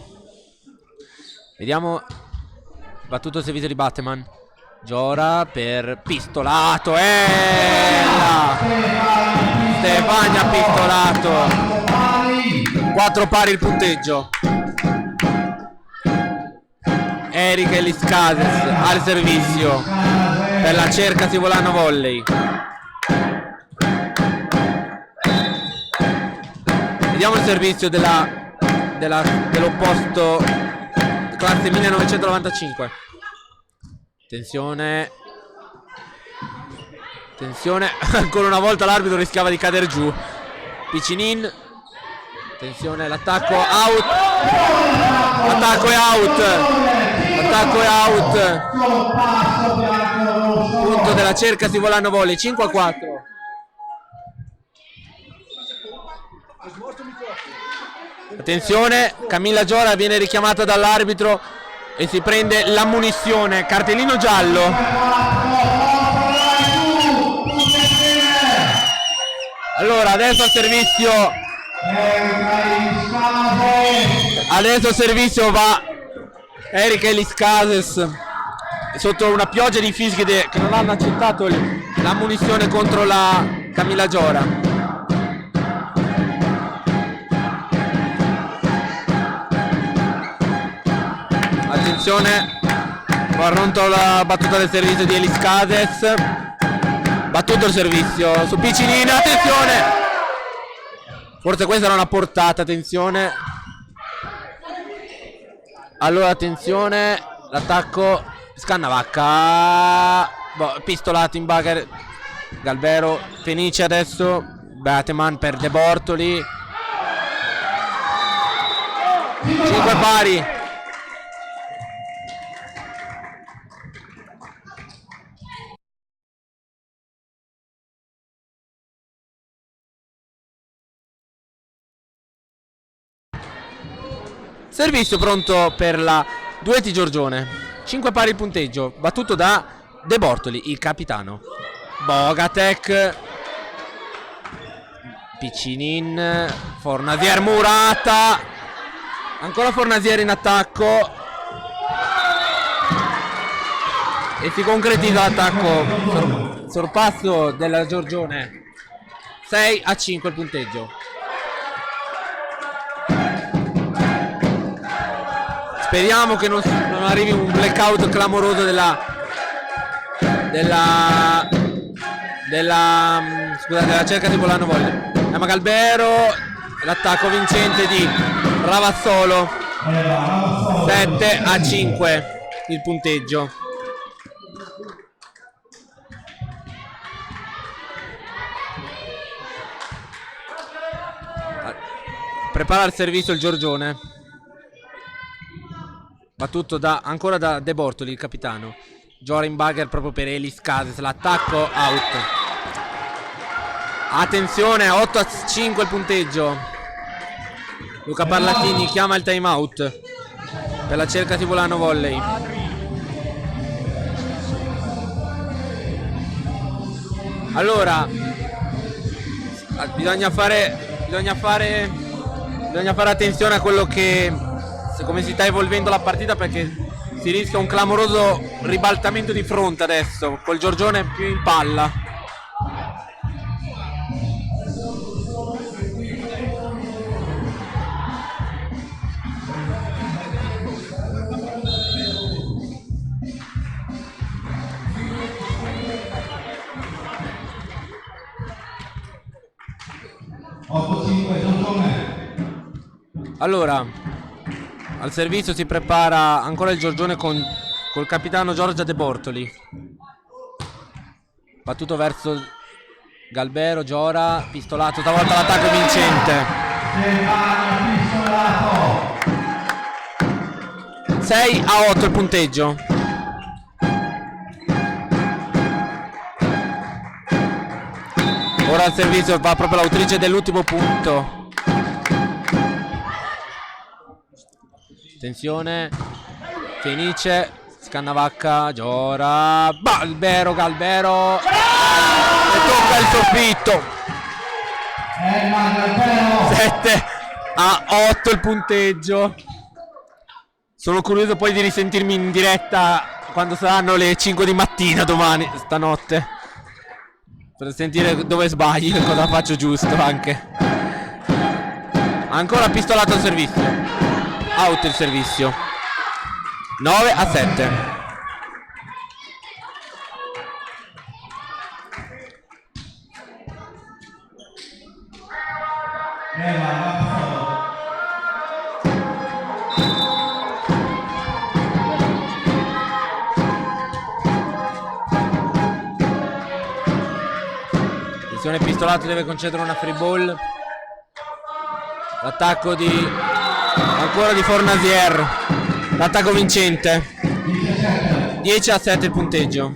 Vediamo. Battuto il servizio di Batteman. Giora per pistolato. Stefania pistolato. 4 pari il punteggio. Erika Elis Cades al servizio per la Cercasi Volano Volley. Vediamo il servizio dell'opposto classe 1995. Attenzione, ancora una volta l'arbitro rischiava di cadere giù. Piccinin, attenzione, l'attacco out. L'attacco è out. Punto della Cercasi Volano Volley, 5-4. Attenzione, Camilla Giora viene richiamata dall'arbitro e si prende l'ammunizione, cartellino giallo. Allora, adesso al servizio. Adesso al servizio va Eric Eliscases sotto una pioggia di fischi che non hanno accettato la munizione contro la Camilla Giora. Attenzione, pronto la battuta del servizio di Eliscases. Battuto il servizio su Piccinini, attenzione! Forse questa era una portata, attenzione. Allora, attenzione, l'attacco, Scannavacca, pistolato in bugger, Galbero, Fenice adesso, Bateman per De Bortoli. 5 pari. Servizio pronto per la Duetti Giorgione. 5 pari il punteggio, battuto da De Bortoli, il capitano. Bogatek, Piccinin, Fornasier Murata. Ancora Fornasier in attacco. E si concretizza l'attacco. Sorpasso della Giorgione. 6-5 il punteggio. Speriamo che non arrivi un blackout clamoroso della cerca di Volano Volle. Emma Galbero, l'attacco vincente di Ravazzolo. 7-5 il punteggio. Prepara il servizio il Giorgione. Battuto ancora da De Bortoli, il capitano. Jorin Bagger proprio per Eliscases. L'attacco out. Attenzione, 8-5 il punteggio. Luca Parlatini chiama il time out per la cerca di Volano Volley. Allora, bisogna fare attenzione a quello che, come si sta evolvendo la partita, perché si rischia un clamoroso ribaltamento di fronte adesso col Giorgione più in palla. Allora, al servizio si prepara ancora il Giorgione col capitano Giorgia De Bortoli. Battuto verso Galbero, Giora, pistolato, stavolta l'attacco vincente. 6-8 il punteggio. Ora al servizio va proprio l'autrice dell'ultimo punto. Attenzione, Fenice, Scannavacca, Giora, Galbero, e tocca il soffitto. 7-8 il punteggio. Sono curioso poi di risentirmi in diretta quando saranno le 5 di mattina stanotte, per sentire dove sbagli e cosa faccio giusto anche. Ancora pistolato al servizio. Out il servizio. 9-7. Attenzione, pistolato deve concedere una free ball. L'attacco ancora di Fornasier. L'attacco vincente. 10-7 il punteggio.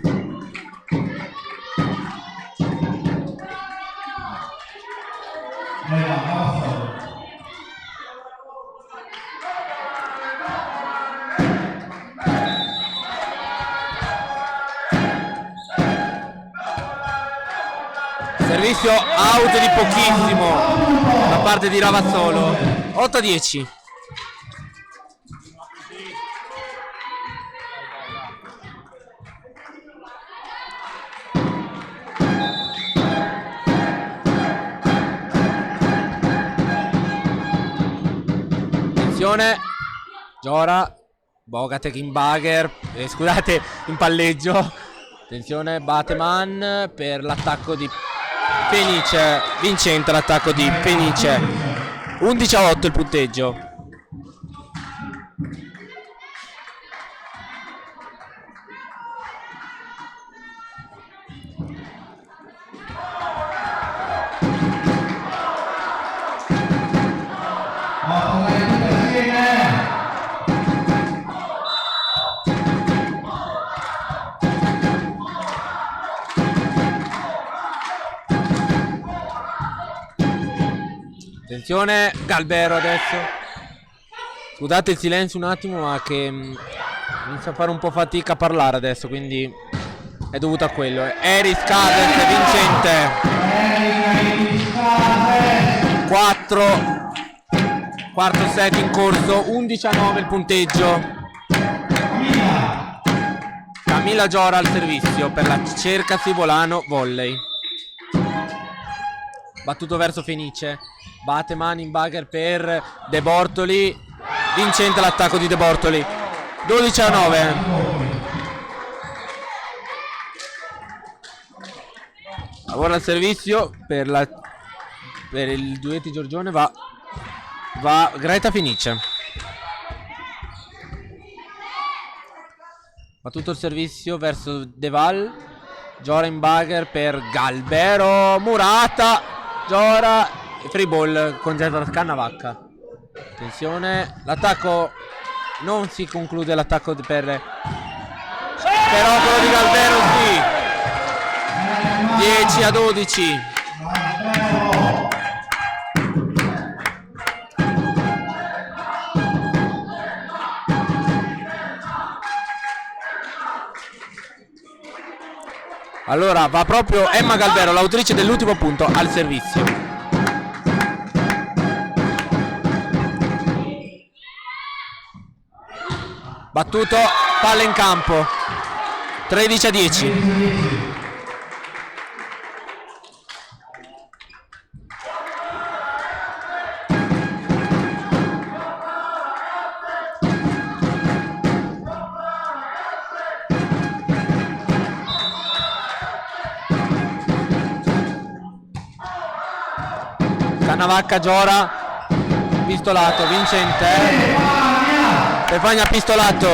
Servizio out di pochissimo da parte di Ravazzolo. 8-10. Attenzione, Giora, Bogatek in bugger, scusate, in palleggio. Attenzione, Bateman per l'attacco di Fenice, vincente l'attacco di Fenice. 11-8 il punteggio. Attenzione, Galbero adesso. Scusate il silenzio un attimo, ma che inizia a fare un po' fatica a parlare adesso, quindi è dovuto a quello. Eris Cadence vincente. 4 quarto set in corso, 11-9 il punteggio. Camilla Giora al servizio per la Cercasi Volano volley. Battuto verso Fenice. Bateman in bugger per De Bortoli. Vincente l'attacco di De Bortoli. 12-9. Lavora al servizio per il duetti Giorgione. Va Greta Fenice. Battuto il servizio verso Deval. Giora in bugger per Galbero. Murata. Giora. Free ball con Gerard Cannavacca. Attenzione, l'attacco non si conclude, l'attacco per però quello di Galbero sì. 10-12. Allora va proprio Emma Galbero, l'autrice dell'ultimo punto, al servizio. Battuto, palla in campo. 13-10. Cannavacca, Giora. Pistolato, vincente. Stefania pistolato.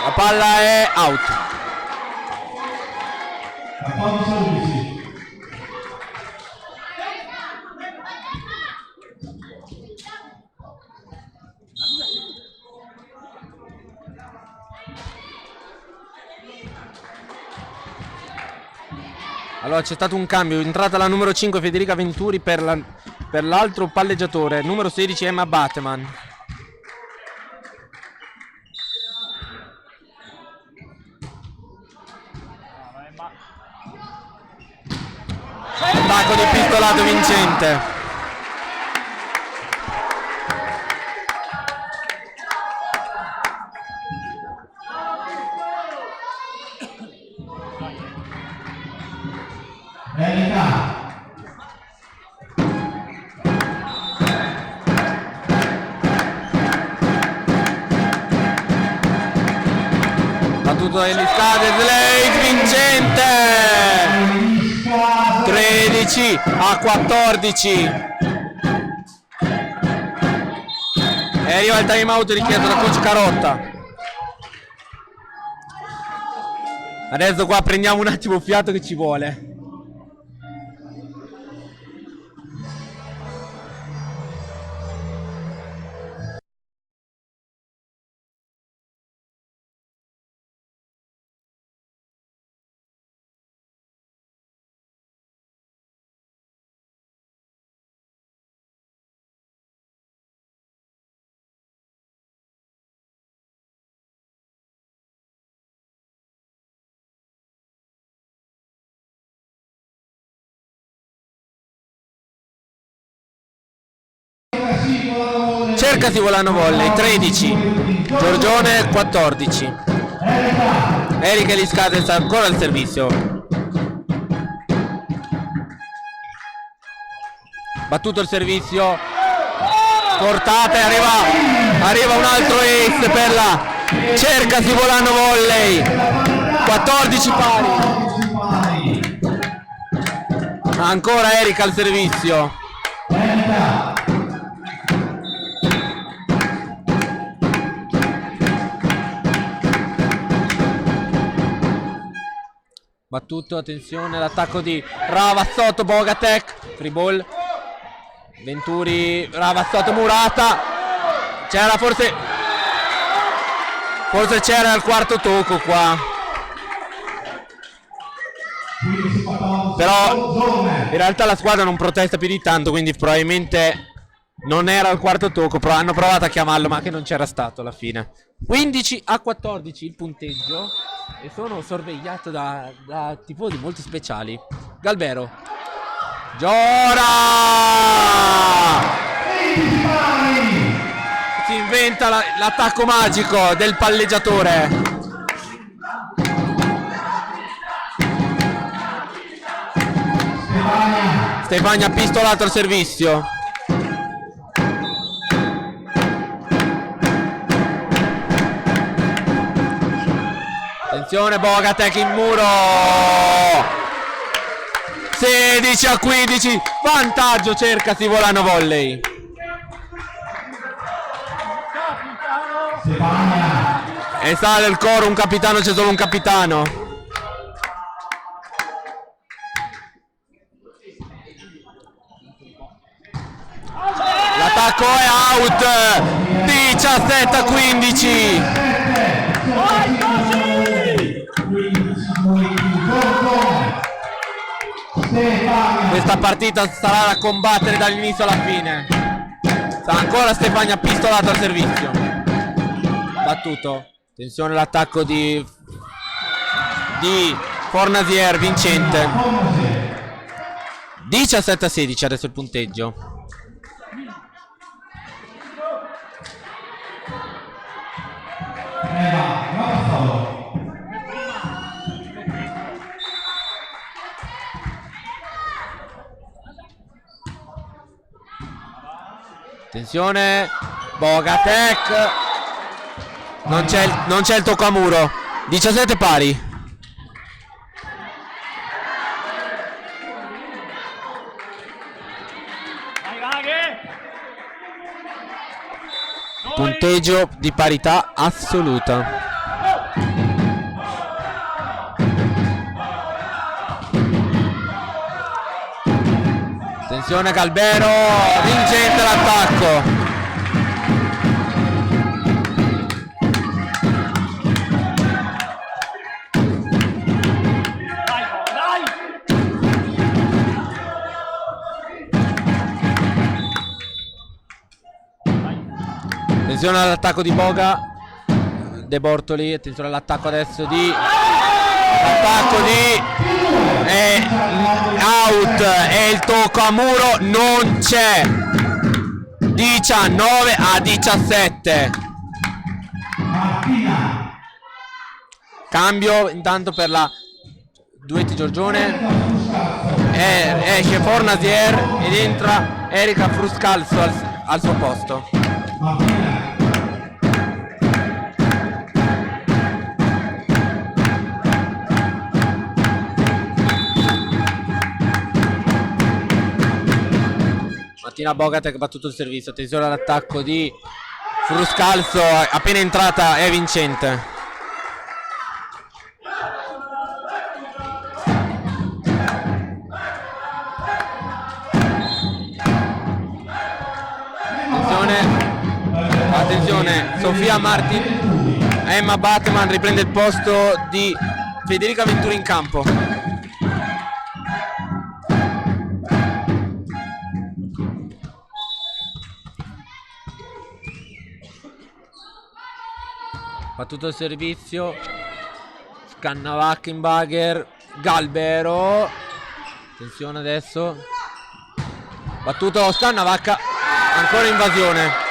La palla è out. Allora c'è stato un cambio, è entrata la numero 5 Federica Venturi per l'altro palleggiatore, numero 16 Emma Bateman. Attacco di pistolato vincente. Battuto dell'Iscade, Slade vincente 13-14. E arriva il time out richiesto da coach Carotta. Adesso qua prendiamo un attimo fiato che ci vuole. Cercasi volano volley 13, Giorgione 14. Erika Eliscades ancora al servizio. Battuto il servizio, portata e arriva un altro ace per la Cercasi volano volley 14 pari. Ancora Erika al servizio. Battuto, attenzione, l'attacco di Ravazzotto, Bogatek, free ball. Venturi, Ravazzotto, Murata. C'era forse c'era il quarto tocco qua. Però in realtà la squadra non protesta più di tanto, quindi probabilmente non era il quarto tocco, però hanno provato a chiamarlo ma che non c'era stato alla fine. 15-14 il punteggio e sono sorvegliato da tifosi molto speciali. Galbero, Giora, si inventa l'attacco magico del palleggiatore. Stefania pistolato al servizio. Attenzione, Bogatek in muro. 16-15, vantaggio Cercasi volano volley. E sale il coro, un capitano, c'è solo un capitano. L'attacco è out. 17-15. Questa partita sarà da combattere dall'inizio alla fine. Sta ancora Stefania pistolato al servizio. Battuto. Attenzione l'attacco di Fornasier vincente. 17-16 adesso il punteggio. Attenzione, Bogatek. Non c'è il tocco a muro. 17 pari. Punteggio di parità assoluta. Attenzione Galbero, vincente l'attacco. Attenzione all'attacco di Boga De Bortoli, attenzione all'attacco adesso di out e il tocco a muro non c'è. 19-17. Cambio intanto per la duetti Giorgione. Esce Fornasier ed entra Erika Fruscalzo al suo posto. Martina Bogatek va tutto il servizio. Attenzione all'attacco di Fruscalzo, appena entrata è vincente. Attenzione, Sofia Martin, Emma Batman riprende il posto di Federica Venturi in campo. Battuto il servizio, scanna Wackenbagger, Galbero, attenzione adesso, battuto, scanna Vacca, ancora invasione.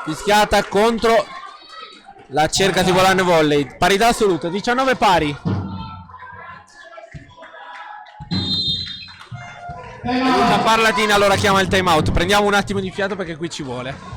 fischiata contro la Cercasi Volano Volley. Parità assoluta, 19 pari. Luca Parlatina allora chiama il time out. Prendiamo un attimo di fiato perché qui ci vuole.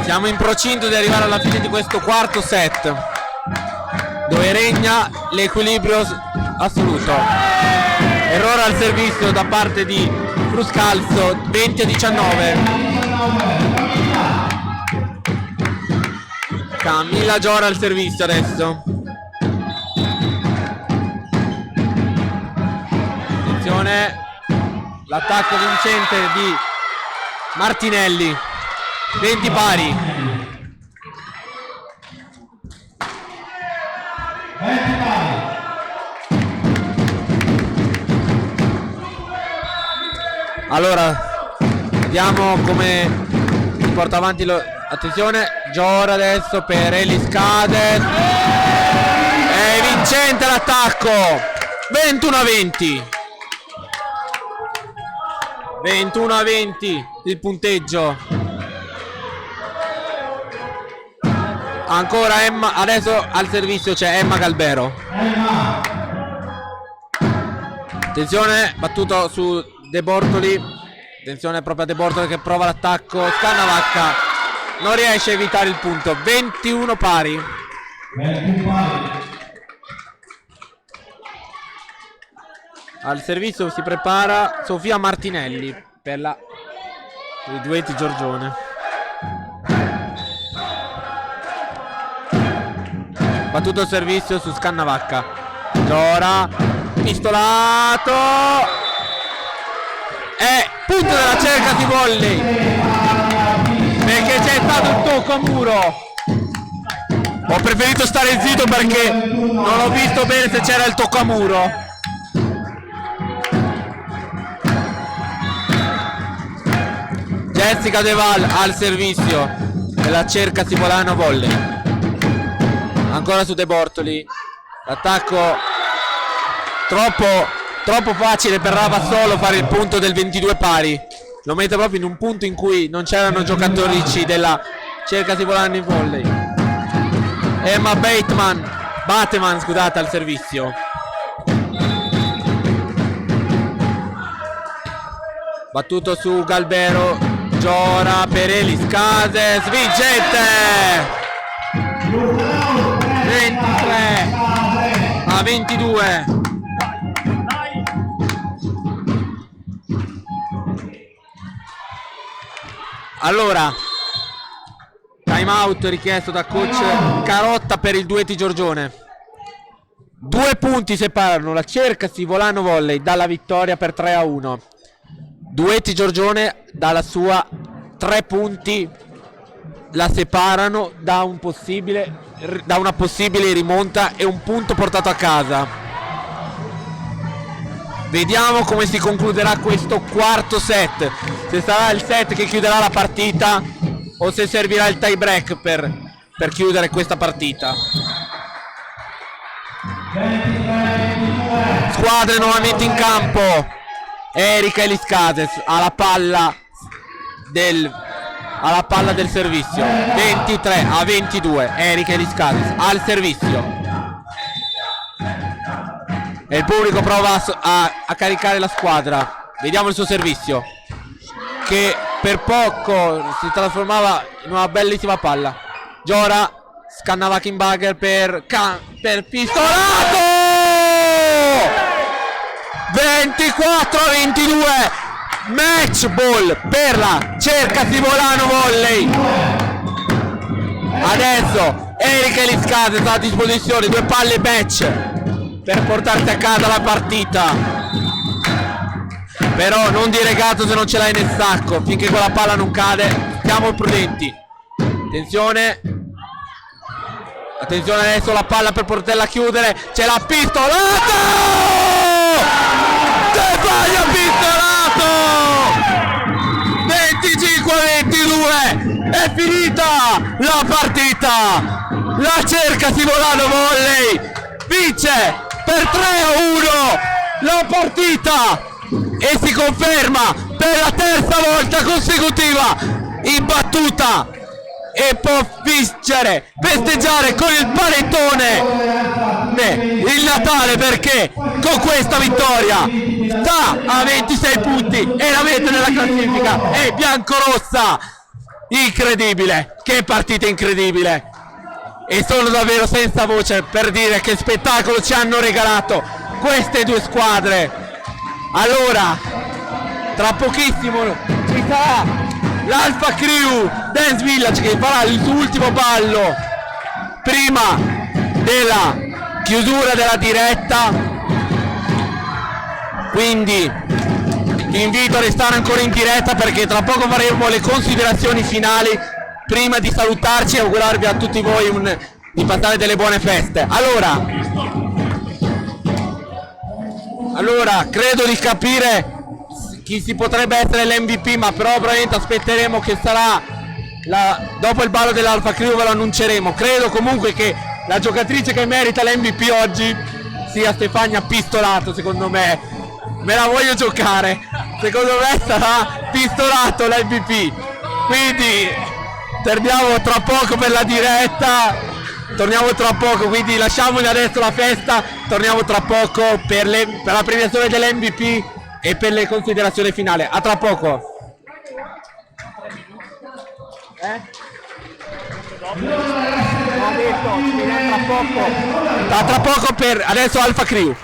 Siamo in procinto di arrivare alla fine di questo quarto set, dove regna l'equilibrio assoluto. Errore al servizio da parte di Fruscalzo, 20-19. Camilla Giora al servizio adesso. Attenzione, l'attacco vincente di Martinelli. 20 pari. Allora, vediamo come si porta avanti attenzione, Giora adesso per Elis Cades. È vincente l'attacco. 21-20. 21-20 il punteggio. Ancora Emma, adesso al servizio c'è Emma Galbero. Attenzione, battuto su De Bortoli. Attenzione proprio a De Bortoli che prova l'attacco. Scannavacca non riesce a evitare il punto. 21 pari. Al servizio si prepara Sofia Martinelli per i duetti Giorgione. Battuto il servizio su Scannavacca. Giora, pistolato. E punto della Cercasi Volley, perché c'è stato un tocco a muro. Ho preferito stare zitto perché non ho visto bene se c'era il tocco a muro. Jessica De Val al servizio della Cercasi Volano Volley. Ancora su De Bortoli, l'attacco troppo facile per Ravazzolo fare il punto del 22 pari. Lo mette proprio in un punto in cui non c'erano giocatorici della Cercasi Volano Volley. Emma Bateman scusate al servizio. Battuto su Galbero, Giora per Elis Cades, vincente! 23-22. Allora, time out richiesto da coach Carotta per il duetti Giorgione. 2 punti separano la Cercasi Volano Volley dalla vittoria per 3-1. Duetti Giorgione dalla sua 3 punti la separano da una possibile rimonta e un punto portato a casa. Vediamo come si concluderà questo quarto set, se sarà il set che chiuderà la partita o se servirà il tie break per chiudere questa partita. Squadre nuovamente in campo. Erika Elis Cades alla palla del servizio. 23-22. Erika Elis Cades al servizio. E il pubblico prova a caricare la squadra. Vediamo il suo servizio, che per poco si trasformava in una bellissima palla. Giora scannava Kimberger per pistolato. 24-22. Match ball per la Cercasi Volano Volley. Adesso Eric Eliscade sta a disposizione, 2 palle match per portarsi a casa la partita, però non dire gatto se non ce l'hai nel sacco. Finché quella palla non cade stiamo prudenti. Attenzione adesso la palla per poterla chiudere, c'è la pistolata! Stefania pistolato! 25-22, è finita la partita, la cerca Simolano Volley, vince per 3-1 la partita e si conferma per la terza volta consecutiva imbattuta e può vincere, festeggiare con il panettone il Natale, perché con questa vittoria sta a 26 punti e la mette nella classifica. È biancorossa, incredibile, che partita incredibile, e sono davvero senza voce per dire che spettacolo ci hanno regalato queste due squadre. Allora tra pochissimo ci sarà l'Alpha Crew Dance Village che farà il suo ultimo ballo prima della chiusura della diretta, quindi vi invito a restare ancora in diretta perché tra poco faremo le considerazioni finali prima di salutarci e augurarvi a tutti voi di passare delle buone feste. Allora credo di capire chi si potrebbe essere l'MVP, ma però probabilmente aspetteremo che sarà dopo il ballo dell'Alpha Crew, ve lo annunceremo. Credo comunque che la giocatrice che merita l'MVP oggi sia Stefania Pistolato, secondo me. Me la voglio giocare, secondo me sarà Pistolato l'MVP. Quindi torniamo tra poco per la diretta, quindi lasciamoli adesso la festa, torniamo tra poco per la premiazione dell'MVP e per le considerazioni finali. A tra poco. Tra poco per adesso Alpha Crew.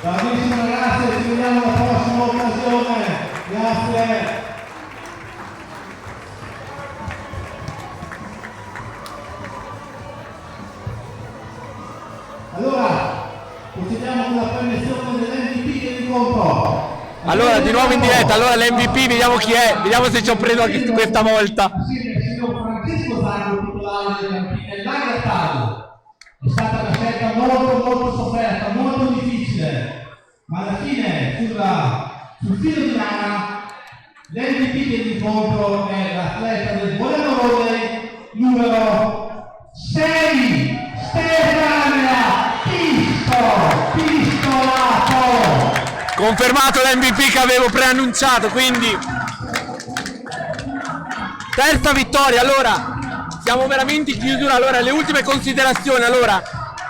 Bravissimo ragazzi, ci vediamo alla prossima occasione. Grazie. Allora, procediamo con la premiazione dell'MVP dell'incontro. Allora, di nuovo in diretta, allora l'MVP, vediamo chi è, vediamo se ci ho preso anche questa volta. Assieme al signor Francesco Zango, titolare dell'Agrattato. È stata una scelta molto sofferta, molto difficile, ma alla fine sul filo di lana l'MVP dell'incontro è l'atleta del Boleno Volley numero 6, Stefania Pistolato. Confermato l'MVP che avevo preannunciato, quindi terza vittoria. Allora, siamo veramente in chiusura. Allora, le ultime considerazioni. Allora,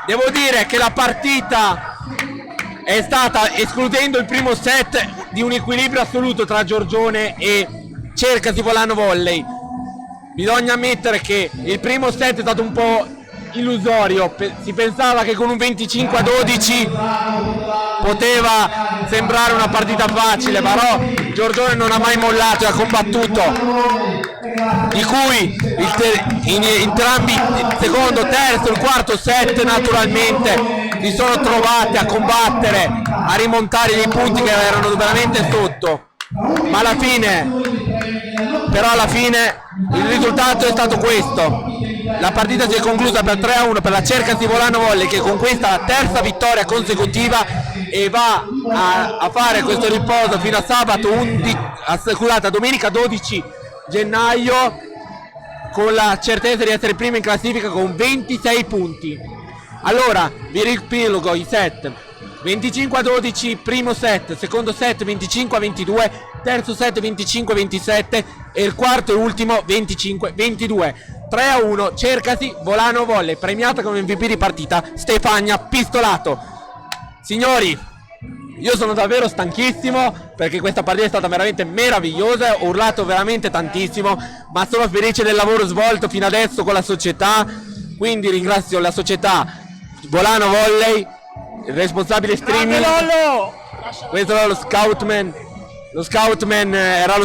devo dire che la partita è stata, escludendo il primo set, di un equilibrio assoluto tra Giorgione e Cercasi Volano Volley. Bisogna ammettere che il primo set è stato un po' illusorio, si pensava che con un 25-12 poteva sembrare una partita facile, però Giorgione non ha mai mollato e ha combattuto, di cui entrambi il secondo, terzo e il quarto set naturalmente si sono trovati a combattere, a rimontare dei punti che erano veramente sotto, ma alla fine il risultato è stato questo. La partita si è conclusa per 3-1 per la Cercasi Volano Volley, che conquista la terza vittoria consecutiva e va a fare questo riposo fino a sabato domenica 12 gennaio con la certezza di essere prima in classifica con 26 punti. Allora vi riepilogo i set: 25-12 primo set, secondo set 25-22, terzo set 25-27 e il quarto e ultimo 25-22. 3-1 Cercasi Volano Volley, premiata come MVP di partita Stefania Pistolato. Signori, io sono davvero stanchissimo perché questa partita è stata veramente meravigliosa, ho urlato veramente tantissimo, ma sono felice del lavoro svolto fino adesso con la società, quindi ringrazio la società Volano Volley, il responsabile streaming. Questo era lo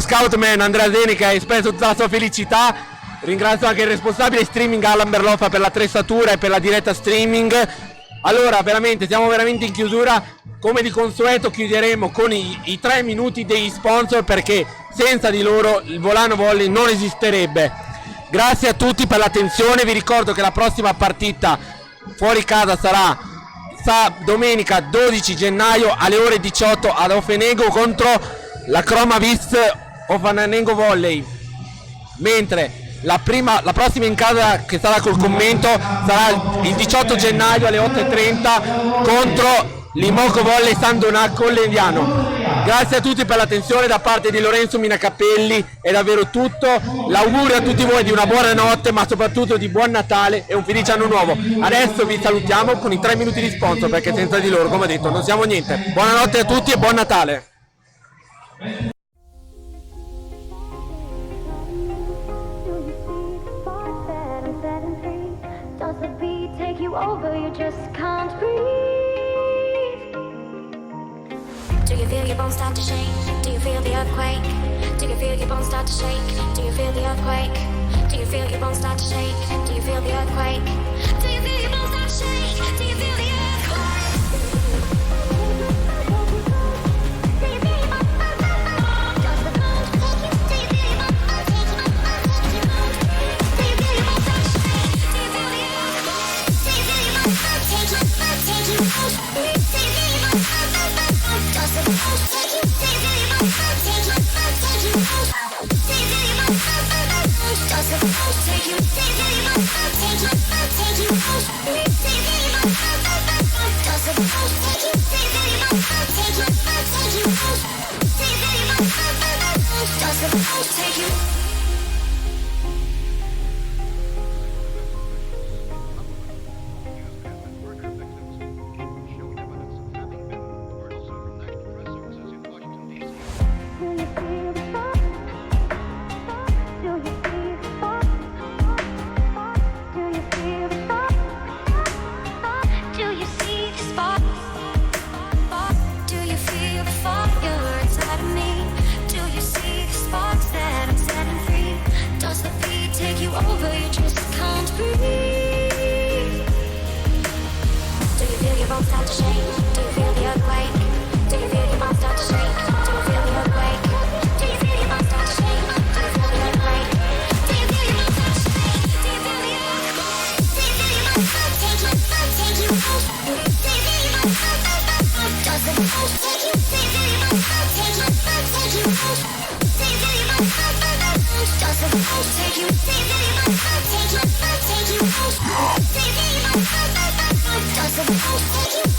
scoutman Andrea Zeni, che ha espresso tutta la sua felicità. Ringrazio anche il responsabile streaming Alan Berloffa per l'attrezzatura e per la diretta streaming. Allora veramente siamo veramente in chiusura, come di consueto chiuderemo con i 3 minuti degli sponsor, perché senza di loro il Volano Volley non esisterebbe. Grazie a tutti per l'attenzione, vi ricordo che la prossima partita fuori casa sarà domenica 12 gennaio alle ore 18 ad Ofenego contro la Croma Vis Ofenego Volley, mentre la prossima in casa, che sarà col commento, sarà il 18 gennaio alle 8:30 contro l'Imoco Volley San Donà Colleviano. Grazie a tutti per l'attenzione da parte di Lorenzo Minacapelli, è davvero tutto. L'augurio a tutti voi di una buona notte, ma soprattutto di buon Natale e un felice anno nuovo. Adesso vi salutiamo con i 3 minuti di sponsor, perché senza di loro, come detto, non siamo niente. Buonanotte a tutti e buon Natale. Over, you just can't breathe. Do you feel your bones start to shake? Do you feel the earthquake? Do you feel your bones start to shake? Do you feel the earthquake? Do you feel your bones start to shake? Do you feel the earthquake? Do you feel your bones start to shake? Do you feel the earthquake? Do you feel your bones start to shake? Does the bones take you? Do you feel your bones start to shake? Do you feel your bones start to shake? Do you feel the earthquake? Take you. Over, you just can't breathe. Do you feel your bones start to shake? Do you feel the earthquake? Do you feel your bones start to shake? Do you feel the earthquake? Do you feel your bones start to shake? Do you feel the earthquake? Do you feel your bones start to shake? Do you feel the earthquake? Do you feel your bones start to take you? Do you feel your bones start to does the bones take you? Do you feel your bones start to take you? Take you? Do you feel your bones start to does the bones take you? Do you feel your bones start to take you? Take you? Do you feel your bones start to does the bones take you?